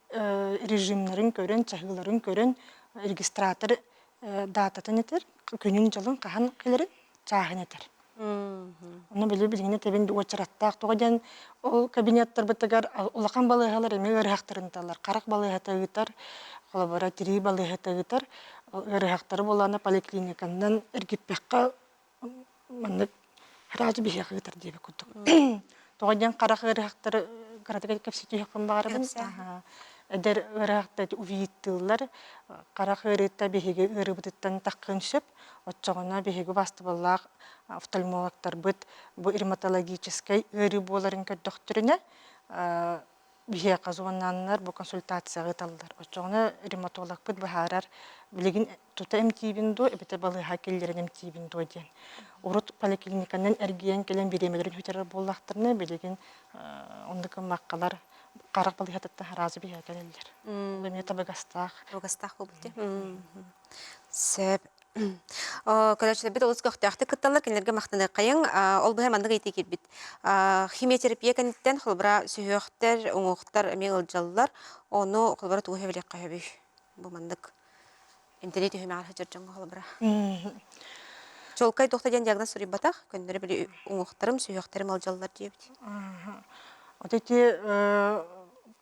режимларын көрін, чағыларын көрін, регистратор дататын етер, күнін жылын қаған келерін чағын етер. Оны білігіне тебен очыраттақ тоғаден ол кабинеттар бұттығар олақан балығалар әме өріғақтарынталар. Қарақ балығата ғытар, қолабара тiri балығата ғытар, өріғақтары боланы поликлиникандан әргеппеққа Ражы бейе ғытар дейбі күттік. Тоғаден қарақ өріғақтары қаратыға кәпсеті еқпін бағарабын. эдер ырахта увииттылар карак ырытта беһиге ырыбыттан таккын сөп отчогона беһиге бастыбаллах офтальмологтар бу ревматологический ыры боларын көттөрүнө бие казуаннаннар бу консультацияга талдар. Очоңна ревматолог бит бахарар билигин тута эмтибинду эбете балыга келлерин эмтибинду ден. Урут поликлиниканын эргиен келен биремелерин хүтерер боллактырны билигин ондык маккалар карак балыгатта разы бие келелер. Бу табагастах. Ругастах булды. Сөп. Көрәчле бит улус көхтәхте кытталар кенләргә мактаны кайын, ол бу һәм андык әйтә кит бит. Химиотерапия кәнттән хылбыра сөйөктәр, уңуктар, мегалҗаллар, оны хылбыра туһы беләк кайбы. Бу мандык интернет һәм хаҗырҗан хылбыра. Чолкай тохтадан диагноз сорый батах, көннәре беле уңуктарым, сөйөктәрем алҗаллар дип. Вот эти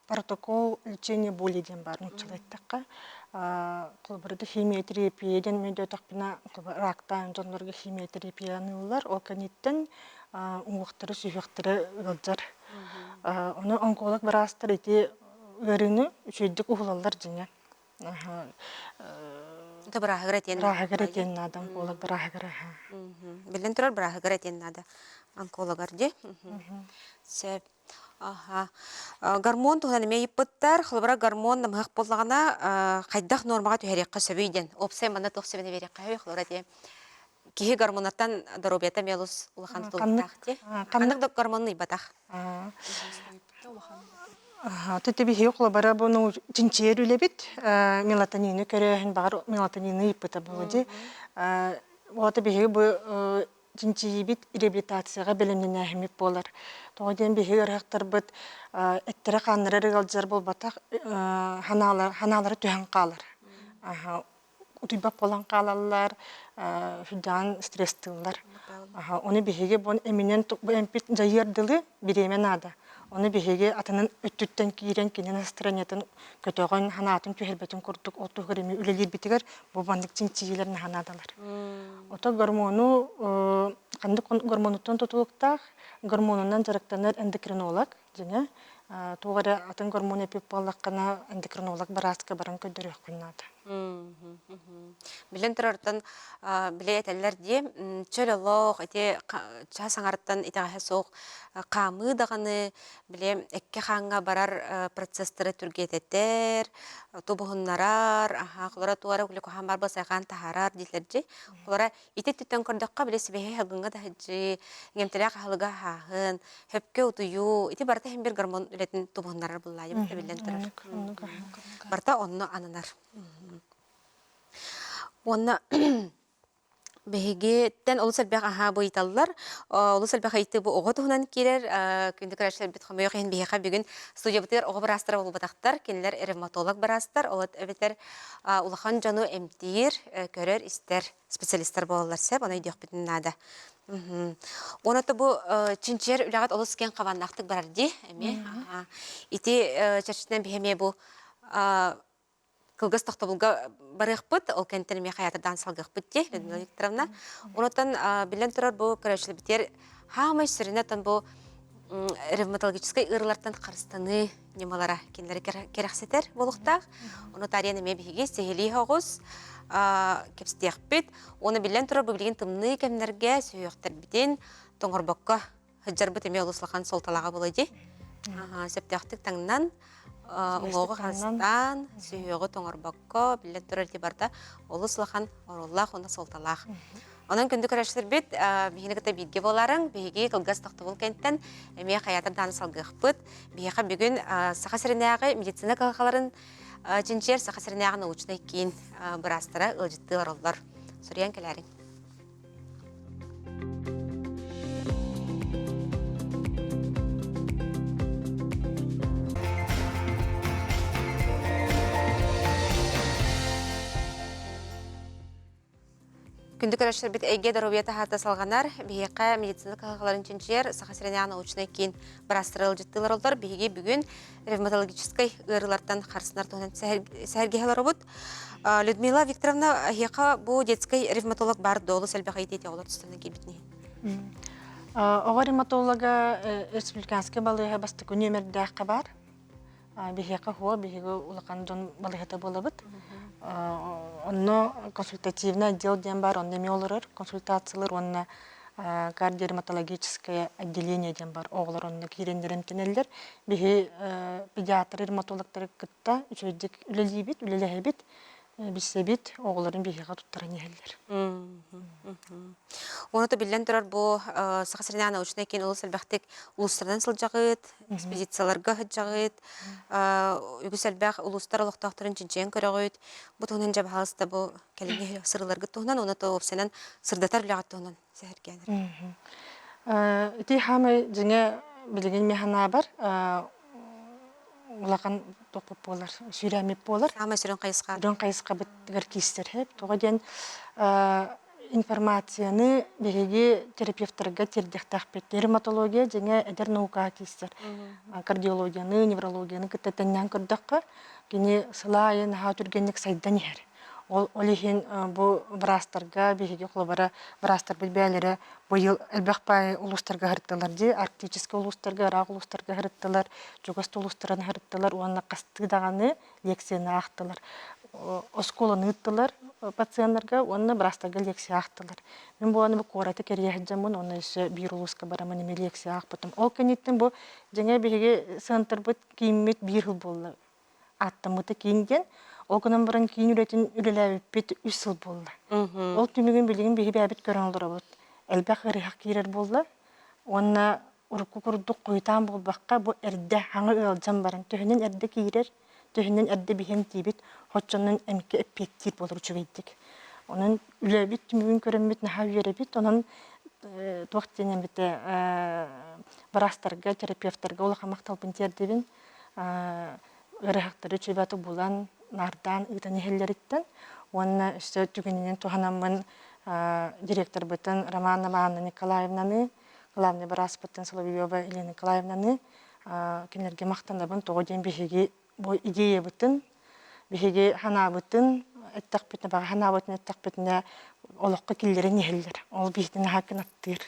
протокол лечения боли ден бар, ну человека. Кылбырды химиотерапияден медиа тақпина рактан жонлорга химиотерапияны улар, ол каниттен уңуктары сүйөктөрү ылжар. Оны онколог барастыр эти өрүнү үчөйдүк ухулалар жине. Это брахагратен. Брахагратен надам, онколог брахагра. Билен турар брахагратен нада. Онкологар де. Сөп. Гормон туһан эме иппыттар, хылбыра гормон намык боллагана кайдах нормага төһәреккә сөбейден. Опсай мана тохсыбыны береккә хылбыра де. Кихи гормонаттан доробията мелус улахан тултах де. Кандык гормонны батах. Төтө бихи хылбыра буну жинчер үлебит, мелатонины көрөһүн бар, мелатонины иппыта булды. Вот бихи бу жинчибит реабилитацияга белемнене әһмият болар. Тооден бихи ырактар бит эттере каннары галжар болбатак ханалары төһән калар. Утуйбак болан калалар, хүдан стресстылар. Оны бихиге бон эминен бу эмпит жайырдылы биремен ада. Оны бихиге атанын өттүттен кийрен кинен настроениятын көтөгөн ханатын төһөрбөтүн курдук оту гөреми үлелер битигер бу бандык жинчилерин ханадалар. Ото гормону кандык гормонуттан тутулуктах гормонунан жарыктанар эндокринолог жана тугара атын гормон эпип баллаккана эндокринолог бараска баран көдөрөк куннада. Билен турартан билетеллер ди чөлөлөк эти часаңарттан итага соқ камы даганы билем экке ханга барар процесстары түргететер тобухуннарар хлора туара күле хан бар басаган тахарар дитлерди хлора ите түтөн көрдөккө билеси бехе хагынга да хаҗи гемтелек халыга хахын хөпкө утую ите барта хем бир гормон үлетин тобухуннарар буллай билен турар барта онно ананар Онна беһигеттен олус албах аха буйталлар. Олус албах айтты бу ого туһунан кирер, күндү карашлар бит хамыйга ген беһига бүгүн студия битер ого барастыр бул батактар, кинлер ревматолог барастыр, олат эбетер улахан жану эмтир, көрөр истер специалисттер болалар сеп, аны идек битин нада. Онаты бу чинчер улагат олус кен кабаннактык барар ди, эме. Ити чарчытан беһеме бу Кылгас тохтобулга барыхпыт, ол кенттен ме хаятырдан салгыхпыт де, Людмила Викторовна. Онотан билен турар бу көрөчлө битер хамай сиринатан бу ревматологический ырылартан карыстаны немалара кенлери керексетер болуктак. Оны тарияны ме биге сехили хогус кепстехпит. Оны билен турар бу билген тымны кемнерге сөйөктөр битен тоңорбокко хыжарбыт эме олуслахан солталага болойди. Септехтик таңнан Уңоғы хастан, сүйеғы тоңырбаққа, білет түрелді барда, олыслахан оруллах, оны солталақ. Онын күнді көрәшілер бет, бейіні күті бейдге боларың, бейге қылғас тоқты бол кенттен, әме қаятыр даны салғық бұд, бейіға бүгін сақа сірінәғы медицина қалқаларын жинчер, сақа сірінәғы научный кейін бұрастыра ұлжытты оруллар. Сүриян келәрің. Күндү көрәшләр бит әйге дәробията хата салганар, бейеқа медицина калгаларын чинчер, сахасырыня научный кейін барастырыл жыттылар олдар, бейге бүгін ревматологический ырылардан қарсынар туғынан сәргеғалары бұд. Людмила Викторовна, әйеқа бұл детский ревматолог бар долы сәлбәға ететі олар тұстаны келбітіне? Оға ревматолога республиканский балыға басты күн өмірдәққа бар. бихека хуа бихеге улакан жон балыхата болабыт. Онно консультативный отдел ден бар, онна меолорор консультациялар, онна кардиодерматологическое отделение ден бар. Оғлар онна кирендерем тенеллер. Бихе педиатр дерматологтары кытта үчөйдік үлелейбит, үлелейбит, бисебит, оғларын бихега туттаран ехеллер. Оны то билен турар бу сахасырына научный кен улус әлбәхтек улустардан сылжагыт, экспедицияларга хыджагыт, үгүсәлбәх улустар олохтактырын чинчен көрөгөт. Бу тугунан жабалыста бу келеңе сырларга тугунан оны то опсенен сырдатар билегат тугунан сәһәргәнер. Ити хамы жеңе билеген механа бар. Улакан топып болар, сүрәмеп болар. Хамы сүрен кайыска. Сүрен кайыска биттер кистер хеп. Тога ден информацияны беге терапевттерге тердехтах бит. Дерматология жеңе эдер наука кистер. Кардиологияны, неврологияны кыттатаннан көрдөккө кини сылайын ха түргенник сайдан ер. Ол олихин бу врастарга беге кулбара врастар билбелери быйыл элбахпай улустарга хырттылар ди, арктический улустарга, рак улустарга хырттылар, жугаст улустарын хырттылар, уанна касты даганы лекцияны ахтылар. Осколаны ыттылар пациентларга, уанна врастарга лекция ахтылар. Мен бу аны бу кораты керияхджамын, оны ише бир улуска барамын эме лекция ахпытым. Ол кенеттен бу жаңа беге центр бит кийиммет бир жыл болду. Аттымыты кийинген, ол кынан баран кийин үретін үреләбіп бет 3 жыл болды. Ол түмігін білген бейгі бәбіт көрін олдыра болды. Әлбәқ ұрыхақ кейрер болды. Онна ұрыққы күрдік қойтан болбаққа бұл әрді хаңы ұялжан баран. Төхінен әрді кейрер, төхінен әрді бейхен тейбет, хотчанын әмкі әппеттер болыр үчігейдік. Оның үләбет түмігін көрін бет наға үйеребет, оның тоқтенен біті врастарға, терапевтарға олаға мақталбын тердебін ұрыхақтары чөбәті болан нардан ытан ехеллериттен, онна үсті түгінінен туханамын директор бытын Романа Ивановна Николаевнаны, главный барас бытын Соловьева Елена Николаевнаны, кемлерге мақтандабын тоғыден бейхеге бой идея бытын, бейхеге хана бытын, әттақ бетіне баға хана бытын әттақ бетіне олыққа келдерін ехелдер. Ол бейхтен хақын аттыр.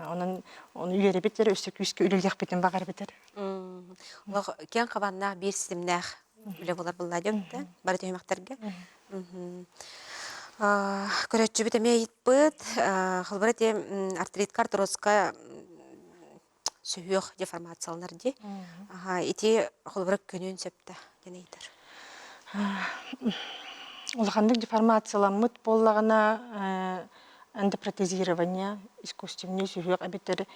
Оны үйері беттері өсті күйіске үлілдек бетін бағар беттер. Кен қабаннақ бір системнақ үлі болар бұлла дөмді, бары түймақтарға. Көрәтші біт әме етпіт, қылбары де артритка, артрозка сүйіқ деформациялынар де. Ити қылбары көнен сөпті, дені етір. Улахандық деформацияланмыт боллағына эндопротезирование, искусственный сүйіқ әбеттері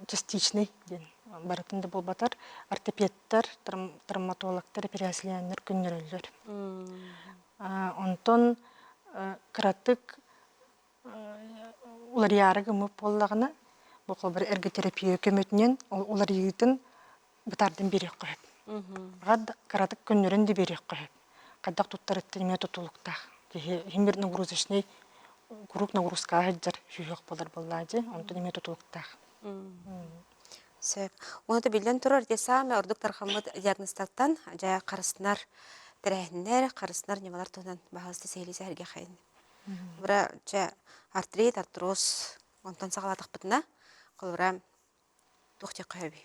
частичный ден. Барытында бол батар, ортопедтар, травматологтар, операцияланыр күннерілер. Онтон кратык улар ярығы мұп боллағына, бұл бір эрготерапия көмөтінен олар егітін бұтардың берек қойып. Ғад кратык күннерін де берек қойып. Қаддақ тұттар өттініме тұтылықтақ. Химбір нагрузочный круг нагрузка ғаджар жүйек болар боллады, онтон еме тұтылықтақ. Сөп. Оны да білден тұрар десам, ордық тарқамыд диагностаттан жая қарысынар, тірәхінер, қарысынар немалар тұғынан бағалысты сейлесі әрге қайын. Бұра жа артрит, артроз, онтан сағаладық бұтына, қол бұра тоқтек қойабы.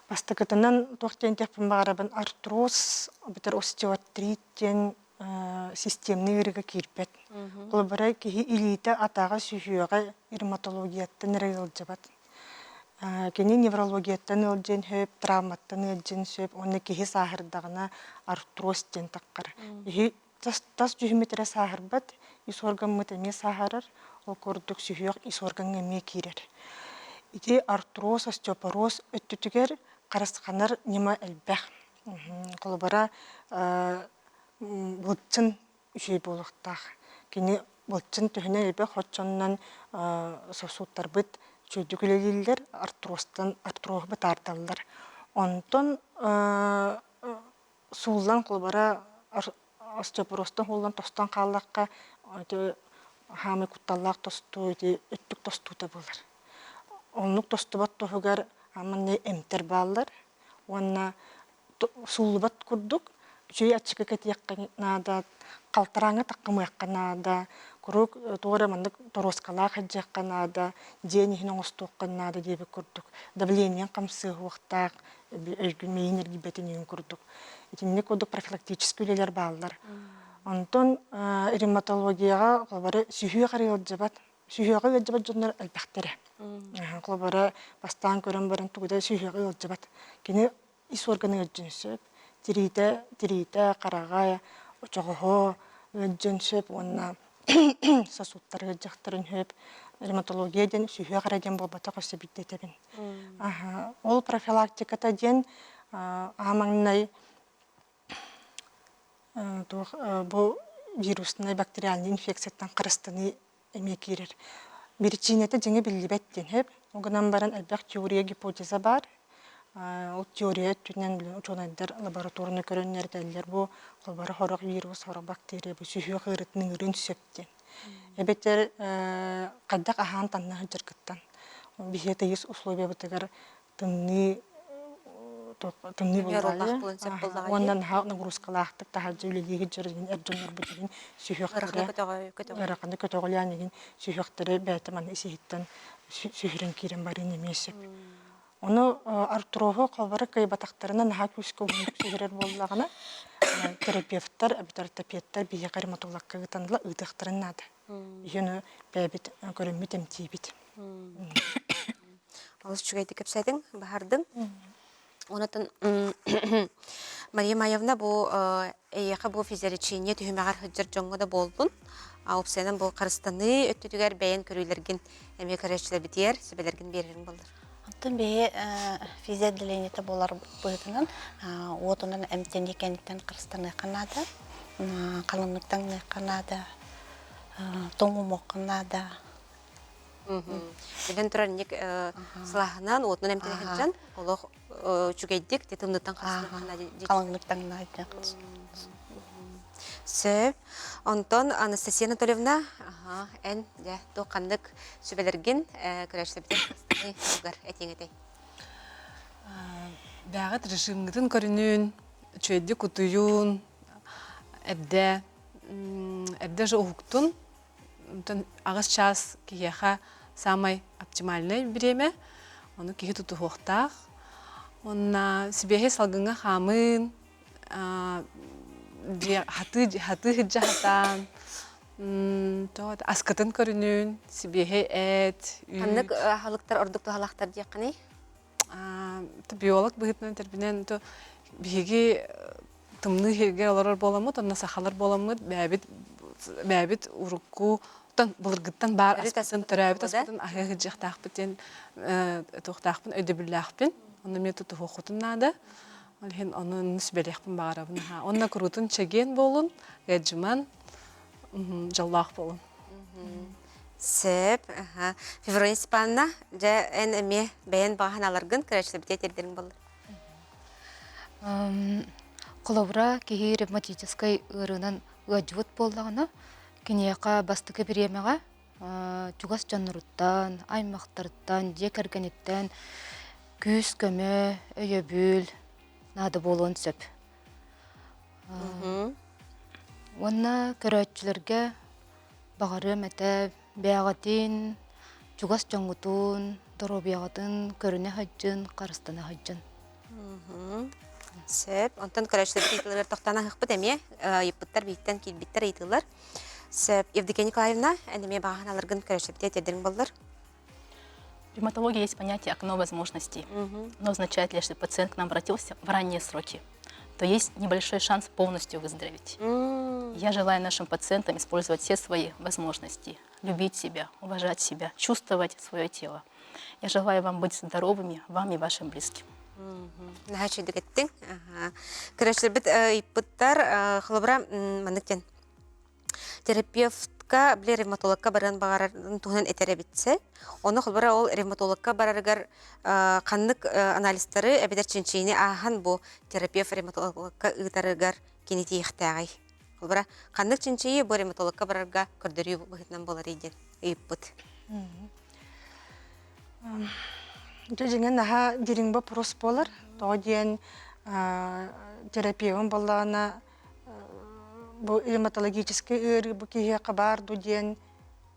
Бастықытынан тоқтен тепін бағарабын артроз, бітір остеоартритен системный ырыға керпет. Қол бұра кейі илейті атаға сүйіға дерматологияттан ырығыл жабат. Кені неврологияттан өлжен хөп, травматтан өлжен сөп, оны кейі сағырдағына артроз ден таққар. Тас жүхіметері сағырбат, ис орган мұтеме сағырыр, ол көрдік сүйіғ ис орган әме керер. Иде артроз, остеопороз өттітігер қарасқанар нема әлбәқ. Қолыбара бұлтсын үшей болықтақ. Кені бұлтсын түхіне әлбәқ хотчоннан сосуттар бұт, чөйдігілелілер артрох бітардалылар. Онтон сулдан қолбара остеопоростан қолдан тостан қалаққа хамы құтталақ тосту, өттік тостута болар. Онлық тосту бат тоғығар аманны әмтер балылар. Онна сулы бат күрдік, жөй атшықы кәтияққа нада, қалтараңа таққымы яққа нада, Курук туора мандык тороскала хаджакка нада, дени хинон остуққа нада дебе күрдік. Давлениен қамсы уақтақ, өйгүн мейин эргибетин үн курдук. Итинне кодук профилактический үлелер баалар. Онтон ревматологияга колбары сүйүе карыйыл жабат. Сүйүөгө өджабат жоннор элбахтере. Колбары бастан көрөн барын тугуда сүйүөгө өджабат. Кини ис органы өджүнсөп, тирите, карагай, очогохо өджүнсөп, онна сосудтар өджактарын хөп, ревматологияден сүйүө караден болбата көсөбүттетебин. Ол профилактиката ден амаңнай бу вирусный бактериальный инфекцияттан кырыстыны эме кирер. Причинети жеңе билибеттен хеп. Огынан баран элбек теория гипотеза бар. Ол теория түнен ученыйдар лабораторны көрөннөрдөлөр бу колбары хорок вирус, хорок бактерия бу сүйүө кырытының үрүн сөптен. Эбетер кайдак ахан танна жыргыттан. Бихете ис условия бутыгар тымны булгалы. Ондан нагрузкалаактык тахажы үлелиги жүрген эрдөнөр бутыгын сүйүө кыраканы көтөгөлянеген сүйүөктөрү бәтеман иситтен сүйүрен кирен барын эмесеп. Оны Артурова колбары кайбатактарына наха күскө сүйүрер боллагана терапевттар, ортопедтар бие ревматологка гытанла ыдыктырын нады. Йөне бәбит көрөммү темтибит. Алыс чугайды кепсайдың, бахардың. Онатын Мария Маевна бу эйяка бу физиолечение түһүмәгәр хыҗыр жоңгода болбун. Аупсенен бу Кыргызстанны өттүгәр бәян көрүләргән эме көрәчләр битер, себеләргән берерин булдыр. Антон бе физиоделениете болар бытынан, отунан эмтендикенден Кыргызстанны канада, калынлыктан канада, тоңумок канада. Билен турар ник слахнан отнун эмтендикенжан, олох чугайдик тетымнытан калынлыктан канада. Сөп, Антон Анастасия Анатольевна, эн тоқандык сөбелерген көрәшлі бітер қастаны әтеңетей. Бәғыт режимгетін көрінін, чөйді күтуюн, әдді жа ұғықтын, ағыз час кейеға самай оптимальный біреме, оны кейі тұту хоқтақ. Онна сібеге салғыңа қамын, хаты хыджахатан, аскатын көрінін, сібеге әт. Қандық халықтар, ордықты халақтар дейқіні? Биолог бұғытынан тәрбінен беге тымны херге олар боламыд, онна сақалар боламыд, бәбіт ұрыққу, бұлырғыттан бар аспытын, түрәбіт аспытын, ағы хыджақтақпытен, тоқтақпын, өйдебіллақпын, оны мен тұты хоқытын нады. Олхен onun sübelekpin bağırabın. Onna kurutun çegen bolun, gecman, jallaq bolun. Сөп, Феврония Степановна, жа эн эме бәйен бағын аларғын көрәчлі біте тердерін болыр. Қолауыра кейі ревматическай ұрынан ұғажуыт болдағына, кенеяқа бастықы біремеға, чугас жаннұрыттан, аймақтарыттан, жек әргенеттен, күз көмі, өйебіл, нады болуын сөп. Онна көрәтчілерге бағары мәтәп, бәғатын, чугас жоңғытын, доробияғатын, көріне хаджын, қарыстаны хаджын. Сөп, онтан көрәтчілер ейтілер тоқтана хықпыд әме, еппіттар бейттен келбеттер ейтілер. Сөп, Евдокия Николаевна, әнеме бағын алырғын көрәтчілер тердерін болыр. В ревматологии есть понятие окно возможностей, но означает ли, что пациент к нам обратился в ранние сроки, то есть небольшой шанс полностью выздороветь. Я желаю нашим пациентам использовать все свои возможности, любить себя, уважать себя, чувствовать свое тело. Я желаю вам быть здоровыми, вам и вашим близким. Нахачы дегеттің. Көрәшілер біт иппыттар қылыбыра манныктен. Терапевтка біле ревматологка баран бағарын туғынан әтері бітсе, оны қылбыра ол ревматологка барарығар қанлық анализтары әбедер ченчейіне ахан бұл терапевт ревматологка ұйтарығар кенеті еқтағай. Қылбыра қанлық ченчейі бұл ревматологка барарға көрдірі бұғытынан болар еден үйіппіт. Жеген наха диринба прос болар, тоғден терапевтын болағына bu ревматологический ыры bu кие кабар дуден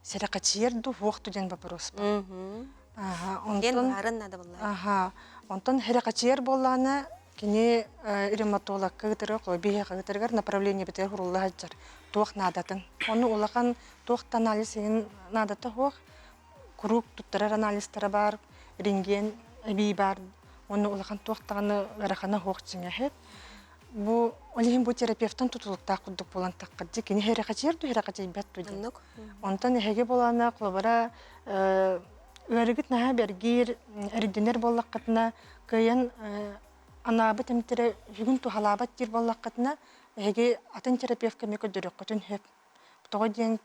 серакачер ду вох дуден вопрос. Ден барын надо булар. Онтон херекачер болланы кини ревматолог кыгытыры бие кыгытыргар направление битер хурулла хаджар. Туох надатын. Оны улахан туохта анализ еген надаты хуах. Курук туттарар анализтары бар, рентген би бар. Оны улахан туохтағаны гарахана хуах чиңехет. Бу олихин бу терапевтан тутулуктаа кудук болан таккырды. Кини херекачер бет туди. Онтон эһеге болана клобара өргүт наһа бергир эрдинер боллаккатына кыян анабы темтере жүгүн тухалабат жер боллаккатына эһеге атын терапевтка меко дөрөккөтүн хөп. Тога ден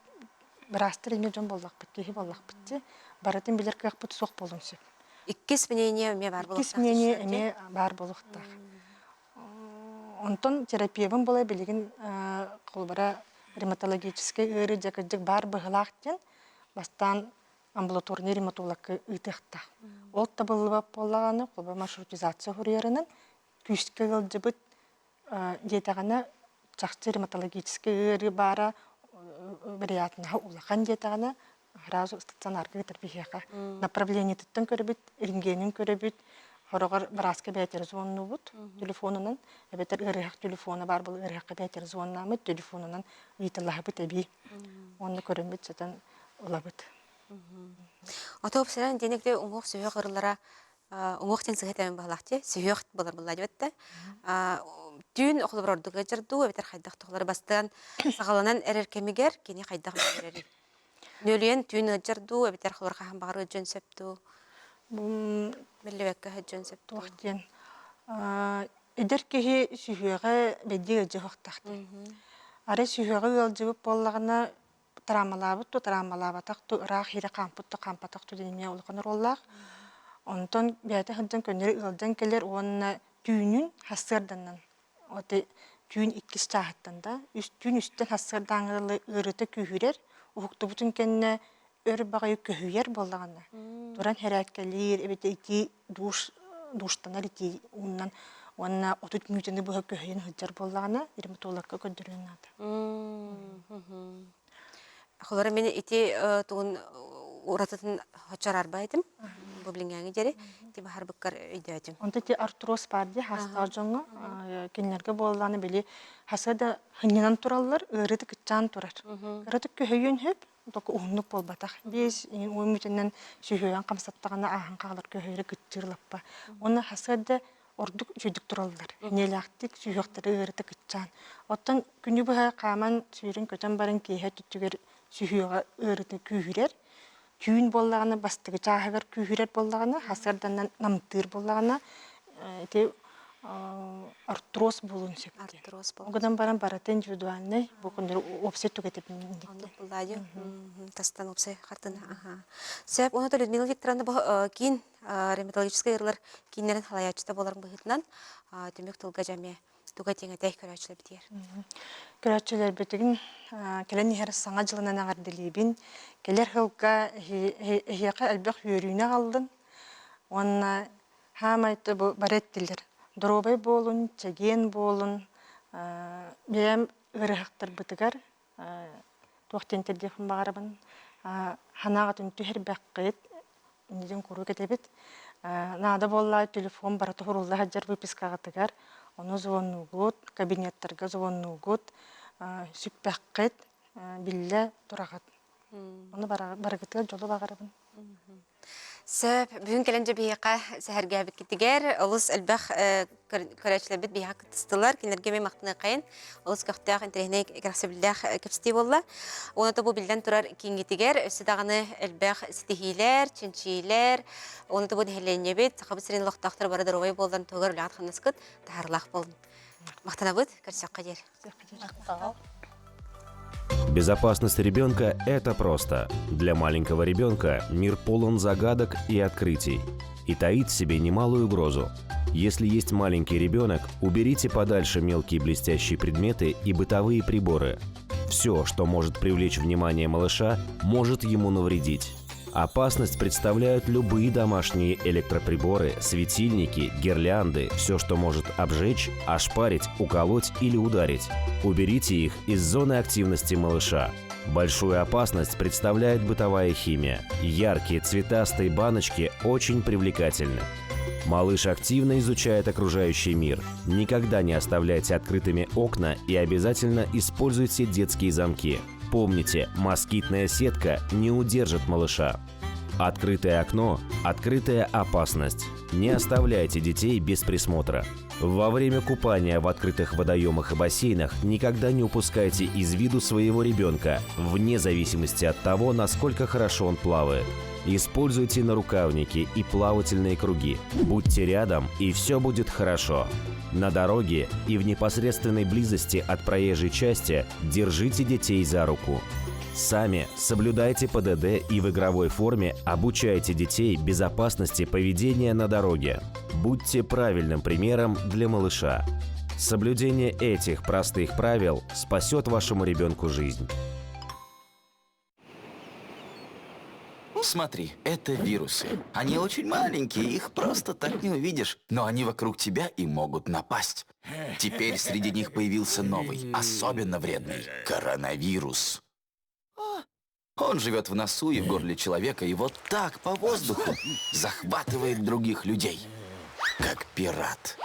брастер эме жон боллакпыт, кеһи боллакпыт. Баратын билер кыяк сок болун сөп. Иккис мнение эме бар болуктар. Иккис мнение эме бар болуктар. Онтон терапевтин болай билигин колбара ревматологический ыры жакыжык бар быгылактен бастан амбулаторный ревматологка ытыхта. Ол табылып боллаганы колба маршрутизация хурьеринин күскө кылжыбыт жетагана чакчы ревматологический ыры бара вероятно улахан жетагана сразу стационарга терапияга направление туттан көрөбүт, рентгенин көрөбүт. Хорогор браска бетер звоннубут телефонунан, бетер ырык телефону бар бул ырык бетер звоннамы телефонунан ыйтылабыт эби. Оны көрөмүт жатан улабыт. Отоп сирен денекте уңук сүйөк ырылара уңуктен сыгытан балакчы, сүйөк болар булла дебетте. Түн окулур ордуга жырду, бетер хайдак токлары бастан сагаланан эреркемигер кени хайдак берери. Нөлүен түн жырду, бетер хлорга хам багыр жөн септу. Миллевекке хаджан септу. Тохтен. Эдер кеһи сүйөгө бедиге жохтакты. Ары сүйөгө алжыбып боллагына травмалабытту рах хире кампатту дене улканыр оллак. Онтон бәйте хаджан көннөр ылдан келер онна түүнүн хасырданнан. Оты түүн 2 сааттан да, түүн үстен хасырдаңылы ырыты күйүрер, укту бутун кенне өр багай көһүер боллагана. Туран херәккәлер, эбете ити душтанар ити уннан онна отут мүтене бу көһүен хыджар боллагана, ревматологка көндөрөннәдә. Холора мен ити тугун урататын хачарар байдым. Бу билингәне җере, ди бахар быккар өйдәдем. Онда ти артроз бар ди, хастар җоңга, кинләргә болланы били, хасада хыннан тураллар, ырыты кытчан турар. Ырыты көһүен хөп Току уһуннук болбатах. Бес уймутеннен сүйөйөн камсаттагана ахан калар көһөрө кыттырлаппа. Оны хасада ордук жүйдүк туралдар. Нелактик сүйөктөрү ырыты кытчан. Оттон күнү буга каман сүйрүн көтөн барын кийе түттүгөр сүйөөгө ырыты күйүрер. Түйүн боллаганы бастыгы чаагыр күйүрер боллаганы хасардан намтыр боллаганы те артроз болун септи. Артроз болун. Огадан баран баратын индивидуальный бу күндөр опсе түгетип миндик. Буллади. Тастан опсе хартына. Ага. Сеп оны да Людмила Викторовна кин ревматологический ырлар киннерен халаячта боларын быгытнан төмөк тылга жаме туга теңе тәй көрәчләп дияр. Көрәчләр бетеген келен һәр саңа жылынан аңардылыбин. Келер хылга хияка албак йөрүнә алдын. Онна хамайты бу бареттилер. Дробай болун, чеген болун, бем ырыхтар бытыгар, тоқтен телефон багарабын, ханагатын түһер баккыт, инден куру кетебит. Нада болла телефон бараты хурулла хаджар выпискага тыгар, оны звоннугут, кабинеттерге звоннугут, сүпбаккыт, билле турагат. Оны барагытыгар жолу багарабын. Сөп, бүгін келенже бейіқа сәхәрге әбік кетігер, олыс әлбәқ көрәчілі біт бейіқа күттістілер, кенерге мен мақтыны қайын, олыс көқтіяқ интерегіне керақсы білдәқ көпсті болла. Оны да бұл білден тұрар кейін кетігер, өсі дағыны әлбәқ стихилер, чынчилер, оны да бұл дәхелене бет, сақабы сірен лоқтақтыр бары дұрғай болдан тоғыр үләғат қанысқыт, тағырлақ болын. Мақтана бұд, көрсек қадер. Безопасность ребенка – это просто. Для маленького ребенка мир полон загадок и открытий и таит в себе немалую угрозу. Если есть маленький ребенок, уберите подальше мелкие блестящие предметы и бытовые приборы. Все, что может привлечь внимание малыша, может ему навредить. Опасность представляют любые домашние электроприборы, светильники, гирлянды, все, что может обжечь, ошпарить, уколоть или ударить. Уберите их из зоны активности малыша. Большую опасность представляет бытовая химия. Яркие цветастые баночки очень привлекательны. Малыш активно изучает окружающий мир. Никогда не оставляйте открытыми окна и обязательно используйте детские замки. Помните, москитная сетка не удержит малыша. Открытое окно – открытая опасность. Не оставляйте детей без присмотра. Во время купания в открытых водоемах и бассейнах никогда не упускайте из виду своего ребенка, вне зависимости от того, насколько хорошо он плавает. Используйте нарукавники и плавательные круги. Будьте рядом, и все будет хорошо. На дороге и в непосредственной близости от проезжей части держите детей за руку. Сами соблюдайте ПДД и в игровой форме обучайте детей безопасности поведения на дороге. Будьте правильным примером для малыша. Соблюдение этих простых правил спасет вашему ребенку жизнь. Смотри, это вирусы. Они очень маленькие, их просто так не увидишь. Но они вокруг тебя и могут напасть. Теперь среди них появился новый, особенно вредный – коронавирус. Он живет в носу и в горле человека, и вот так по воздуху захватывает других людей. Как пират.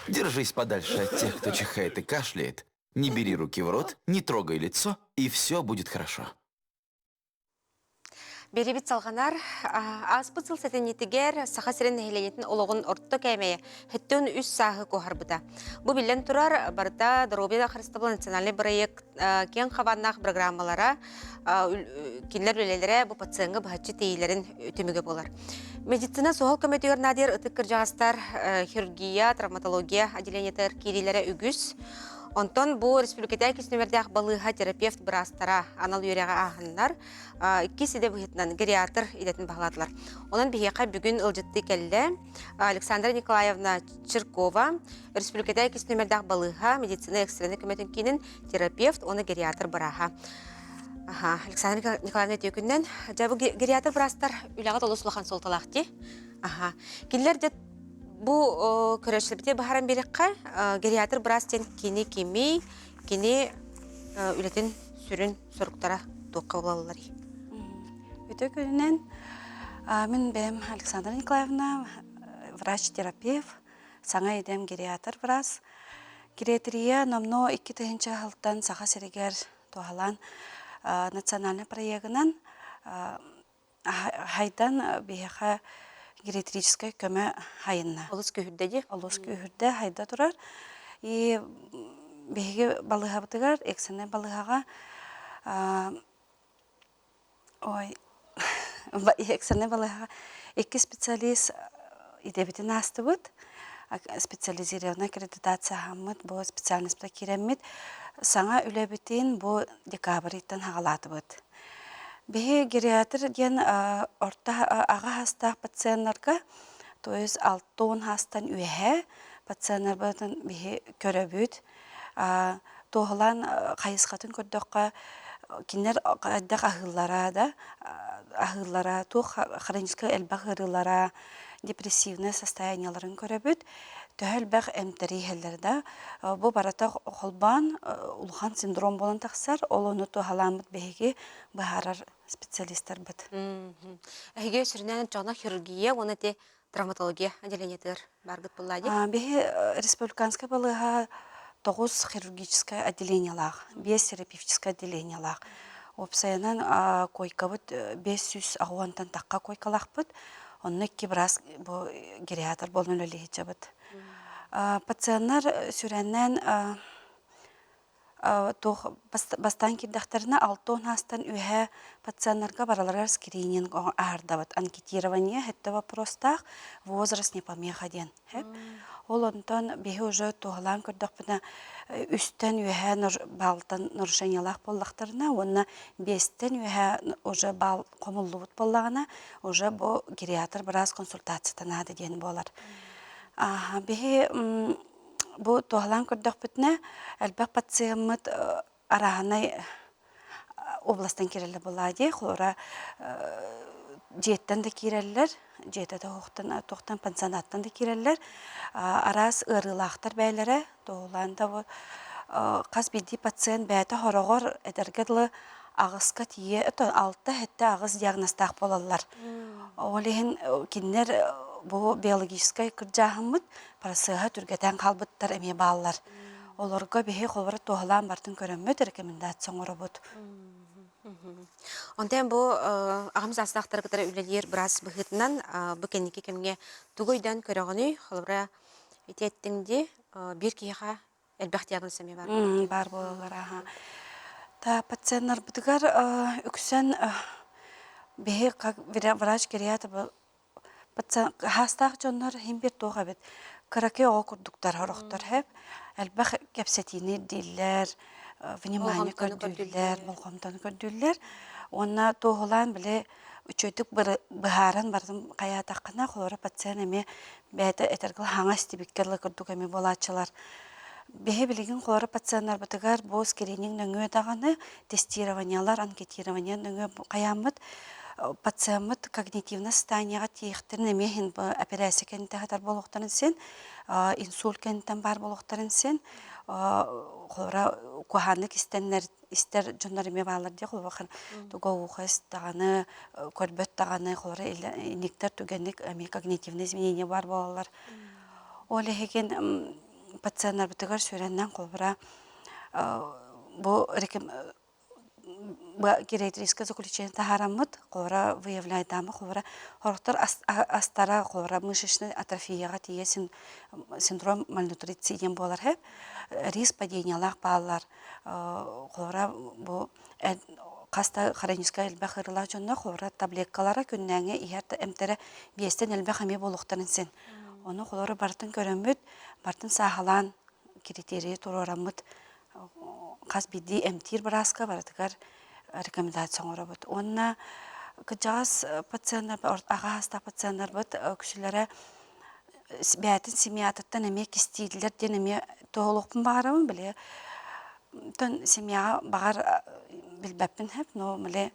Держись подальше от тех, кто чихает и кашляет. Не бери руки в рот, не трогай лицо, и все будет хорошо. Беребит салғанар, аспыт сыл сәтенетігер сақа сірен нәхеленетін олығын орты кәмейе, хүттен үс сағы қоғар Бұл білен тұрар барда Доробияда Христабыл национальный проект кен қабаннақ программалара келер өлелері бұл пациентға бұхатчы тейілерін өтімігі болар. Медицина соғал көметігер надер ұтық кіржағыстар хирургия, травматология, отделениетер керейлері үгіз. Онтон бұл республикада кеснөмердіғ балыға терапевт бірастара анал үйреға ағынлар, кесіде бұхетінен гериатр едетін бағладылар. Онын бігеқа бүгін ұлжытты кәлі Александра Николаевна Чиркова республикада кеснөмердіғ балыға медицина экстрені көметін кейінен терапевт, оны гериатр бұраға. Александра Николаевна өтекінен, жабы гериатр бірастар үліға толы сұлақан солталақты. Келілер де Бұл көрәшілбіте бағаран берекқа гериатр бірастен кені кемей, кені үлетін сүрін сұрықтара тоққа болалары. Өте көрінен, мен бәм Александра Николаевна, врач-терапевт, саңа едем гериатр біраз. Гериатрия номно 2-тігінші ғылттан саға серегер тоғалан национальный проектінен хайдан бейеға гериатрическая көмі хайынна. Олыс көхірді де? Олыс көхірді хайда тұрар. И бейге балыға бұтығар, эксіне балығаға эксіне балығаға 2 специалист идебетін асты бұд. Специализированная аккредитация хамыд, бұл специальностьта кереммет. Саңа үләбітін бұл декабриттен хағалаты бұд. Бе гериатр ген орта аға хастақ пациентларға, то есть 6 хастан үйе пациентлар бұдан бе көрөбүд. Тоғылан қайысқатын көрдіққа кенер қайдақ ағыллара, тоқ хронический әлбақ ғырылара, депрессивный состоянияларын көрөбүд. Төхіл бәқ әмтәрі хәлдерді. Бұл барата қолбан, ұлған синдром болын тақсар, ол оны тоғаламыд бәйге бағарар специалисттер бұд. Әйге сүрінен жаңа хирургия, оны де травматология отделениетер барғыт болады? Бәйге республиканская балыға 9 хирургическое отделениялақ, 5 терапевтическое отделениялақ. Опсайынан койка бұд 500 ағуантан таққа койкалақ бұд. Онны кибрас гериатр болын өлі хетчі бұд. Пациенттар сүрәннән бастан кирдақтарына 6 хастан үйе пациенттарға бараларар скрининг ағардабыд. Анкетирование, хетті вопростақ, возраст не помеха ден. Ол онтан бейі уже туғалан көрдіқпіна үстен үйе балтан нарушениялақ боллақтарына, онына 5-тен үйе уже бал қомылы бұд боллағына, уже бұл гериатр біраз консультациятан ады ден болар. Бейі бұл туғалан көрдіқпітіне әлбәқ пациентмыд арағынай областан керелі болады, хлора жеттен де керелілер, жетті тоқтан пансионаттан да керелілер, арас ұрылақтар бәйлері, туғаланда қаз бейді пациент бәйті хорағыр әдергідлі ағысқа тие, 6 әтті ағыс диагностақ болалар. Олеген кеннер бу биологическая кыржахымыт парасыга түргетен калбыттар эме баллар. Олорго бихи холбара тоһалан бартын көрөммөт рекомендацион оробут. Онтен бу агам састактар кытары үлелер брас быхытынан бу кенники кемге тугойдан көрөгөнү холбара итеттиңди бир киха элбахтиягын семе бар. Бар болалар, аха. Та пациенттар бытыгар үксен бихи как врач гериатр пациент хастах жоннор химбир тоога бит. Караке окурдуктар хорохтор хеп. Элбах кепсетини диллер, внимание көрдүллер, болгомтон көрдүллер. Онна тоголан биле үчөтүк быхаран бардым каятакына холора пациент эме бәйті этергыл хаңа стибиккерлы көрдүк эме болачылар. Бехе билеген холора пациенттар бытыгар бу скрининг нөңө даганы тестированиялар, анкетирование нөңө каямыт пациент когнитивно состоянияга тиехтерин эмехин операция кентахатар болохтарын сен, инсульт кенттен бар болохтарын сен, холора куханнык истер жоннор эме балар де холбакын тугоухас таганы көрбөт таганы холора иниктер түгенник эме когнитивный изменение бар болалар. Олехеген пациенттар бытыгар сүреннен холбара бу гериатрическое заключение тахарамыт холора выявляет дамы холора хорохтор астара холора мышечной атрофияга тие синдром мальнутриции болар хеп риск падениялар баллар холора бу каста хроническая элбахырла жонна холора таблеткалара күннәңе иһәртә эмтере биестен элбахами болуктарын сен. Оны холора бартын көрөмөт, бартын сахалан критерии турарамыт кас биди эмтир браска бартыгар рекомендацион оробут. Онна кыжас пациенттар ага хаста пациенттар бут күшүлөрө бәтин семьятыттан эме кистилер ден эме тоолукпун багарабын биле. Тон семья багар билбеппин хеп, но биле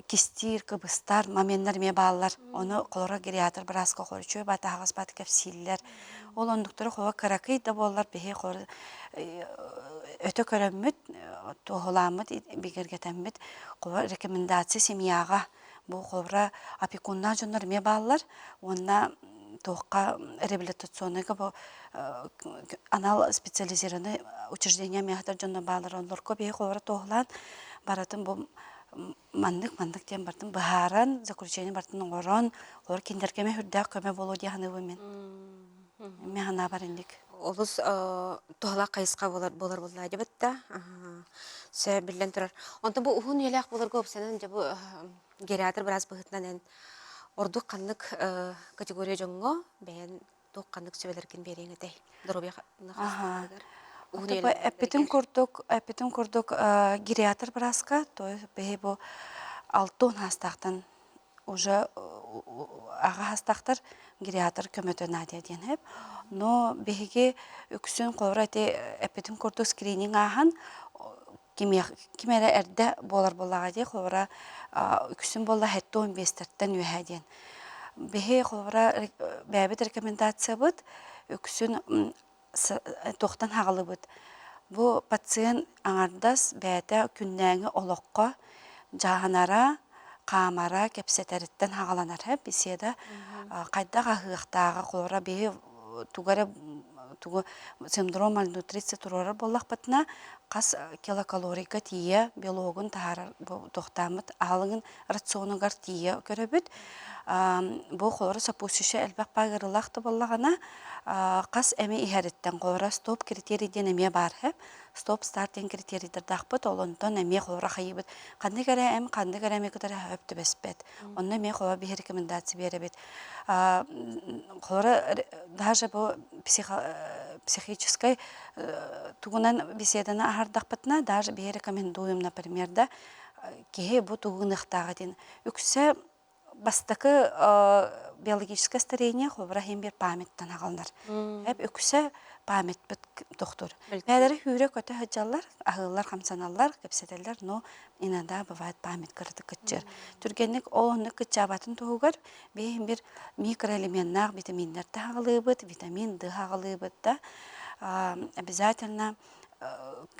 кистир, кыбыстар, маменнер ме баллар, оны колора гериатр браска корчу, бата хагас бата кепсиллер. Ол ондуктары хова каракый да боллар бехе хор өтө көрөммүт, тоголамыт, бигергетеммит, кова рекомендация семьяга. Бу хора опекунна жоннор ме баллар, онна тоққа реабилитационныйга бу анал специализированный учреждение мехтар жоннор баллар, онлорко бехе хора тоголан баратын бу мандык тем бартын бахаран заключение бартын орон олар киндеркеме хүрдәк көмө болу дияны мен. Мен хана бар индик. Олус тоғла қайысқа болар болады бітті. Сө білден тұрар. Онты бұл ұғын елек болар көп сенен жа бұл гериатр біраз бұғытынан ордук қандық категория жоңға бәйін тоқ қандық сөбелерген берең әдей. Дұрубия қандық. Эпитин курдук гериатр браска, то есть бе бу алтон хастактан уже ага хастактар гериатр көмөтө надя ден хеп. Но беге үксүн колрате эпитин курдук скрининг ахан кимере эрде болар болага де колра үксүн болла хеттон бестерттен үһәден. Беге колра бәбит рекомендация бут үксүн тоқтан хағылы бұд. Бұ пациент аңардас бәді күннәңі олыққа жағанара, қамара, кепсетеріттен хағаланар. Беседі қайдаға ғықтаға қолыра бейі туғары синдром мальнутриция тұрорар болақ бұтына қас килокалорийға тие биологын тоқтамыд алыңын рационығар тие көрі бүд. Бұл қолыра сапусышы әлбәқ бағырылақты болағына қас әме ихәріттен қолыра стоп критерийден әме бар. Стоп стартен критерийдер дақпыд, олонтон әме қолыра қайыбыд. Қанды кәрі әме күдері өпті бәспет. Онны әме қолыра бейі рекомендация бері бет. Қолыра даже бұл психической тугунан беседаны ахардақпытына даже бейі рекомендуем, например, да, кеге бұл тугунықтағы ден. Үксі бастакы биологическое старение холбара хембер памяттан агалнар. Үксі память бит доктор. Бәдері хүрі көті хыджалар, ағылар, қамсаналар, кепсетелер, но инада бывает память кырды кытчыр. Түргенлік оғыны кытчабатын туғығар, бейін бір микроэлементнақ витаминдер тағылы бұд, витамин D ағылы бұд да. Обязательно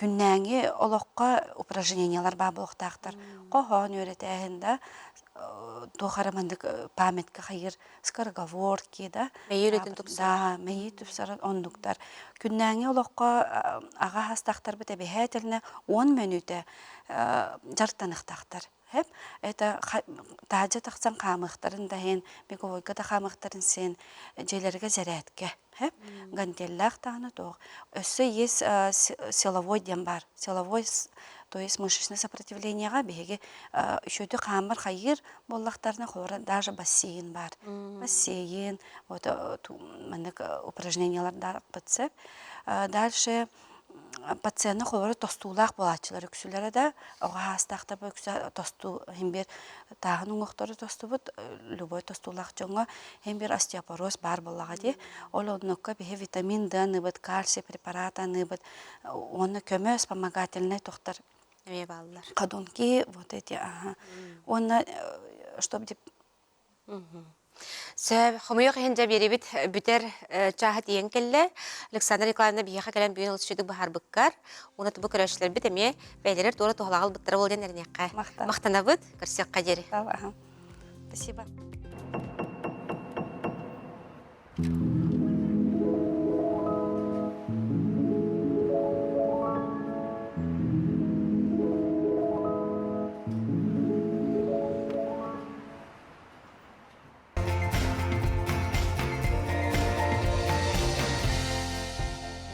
күннәңі олыққа упражнениялар ба болықтақтар. Қоған өреті әйінді тохарамандык памятка хайыр скороговорки да. Мәйі үретін тұпсар. Да, мәйі тұпсар оннуктар. Күннәңе олоққа аға хастақтар біте бәхәтіліне 10 минуте жартанықтақтар. Hep это тажа тахсан камыктарын дайын беговойга да камыктарын сен желерге зарядке. Hep гантеллах таны тох. Өссө есть силовой дем бар. Силовой, то есть мышечное сопротивлениега беге шөтө камыр хайыр боллактарына хора даже бассейн бар. Бассейн, вот мындык упражнениялар да бытсып. Дальше пациентны холары тостуулак болачылар үксүләре да ага хастакта бу үксү тосту химбер тагын уңоктары тостубут любой тостуулак жоңга химбер остеопороз бар болага ди ол оннокка бе витамин Д ныбыт кальций препарата ныбыт оны көмө вспомогательный токтар Эме баллар. кадонки вот эти оны чтобы Сөп, хомойық хенжа беребит бүтер чахат ең келі. Александр Николаевна бияқа кәлем бүйін ұлысшыдық бұхар бұққар. Оны тұбы көрәшілер біт әме бәйлерер тура тұғалағыл бұттары болден әрінеққа. Мақтана бұд, көрсек қадері. Спасибо.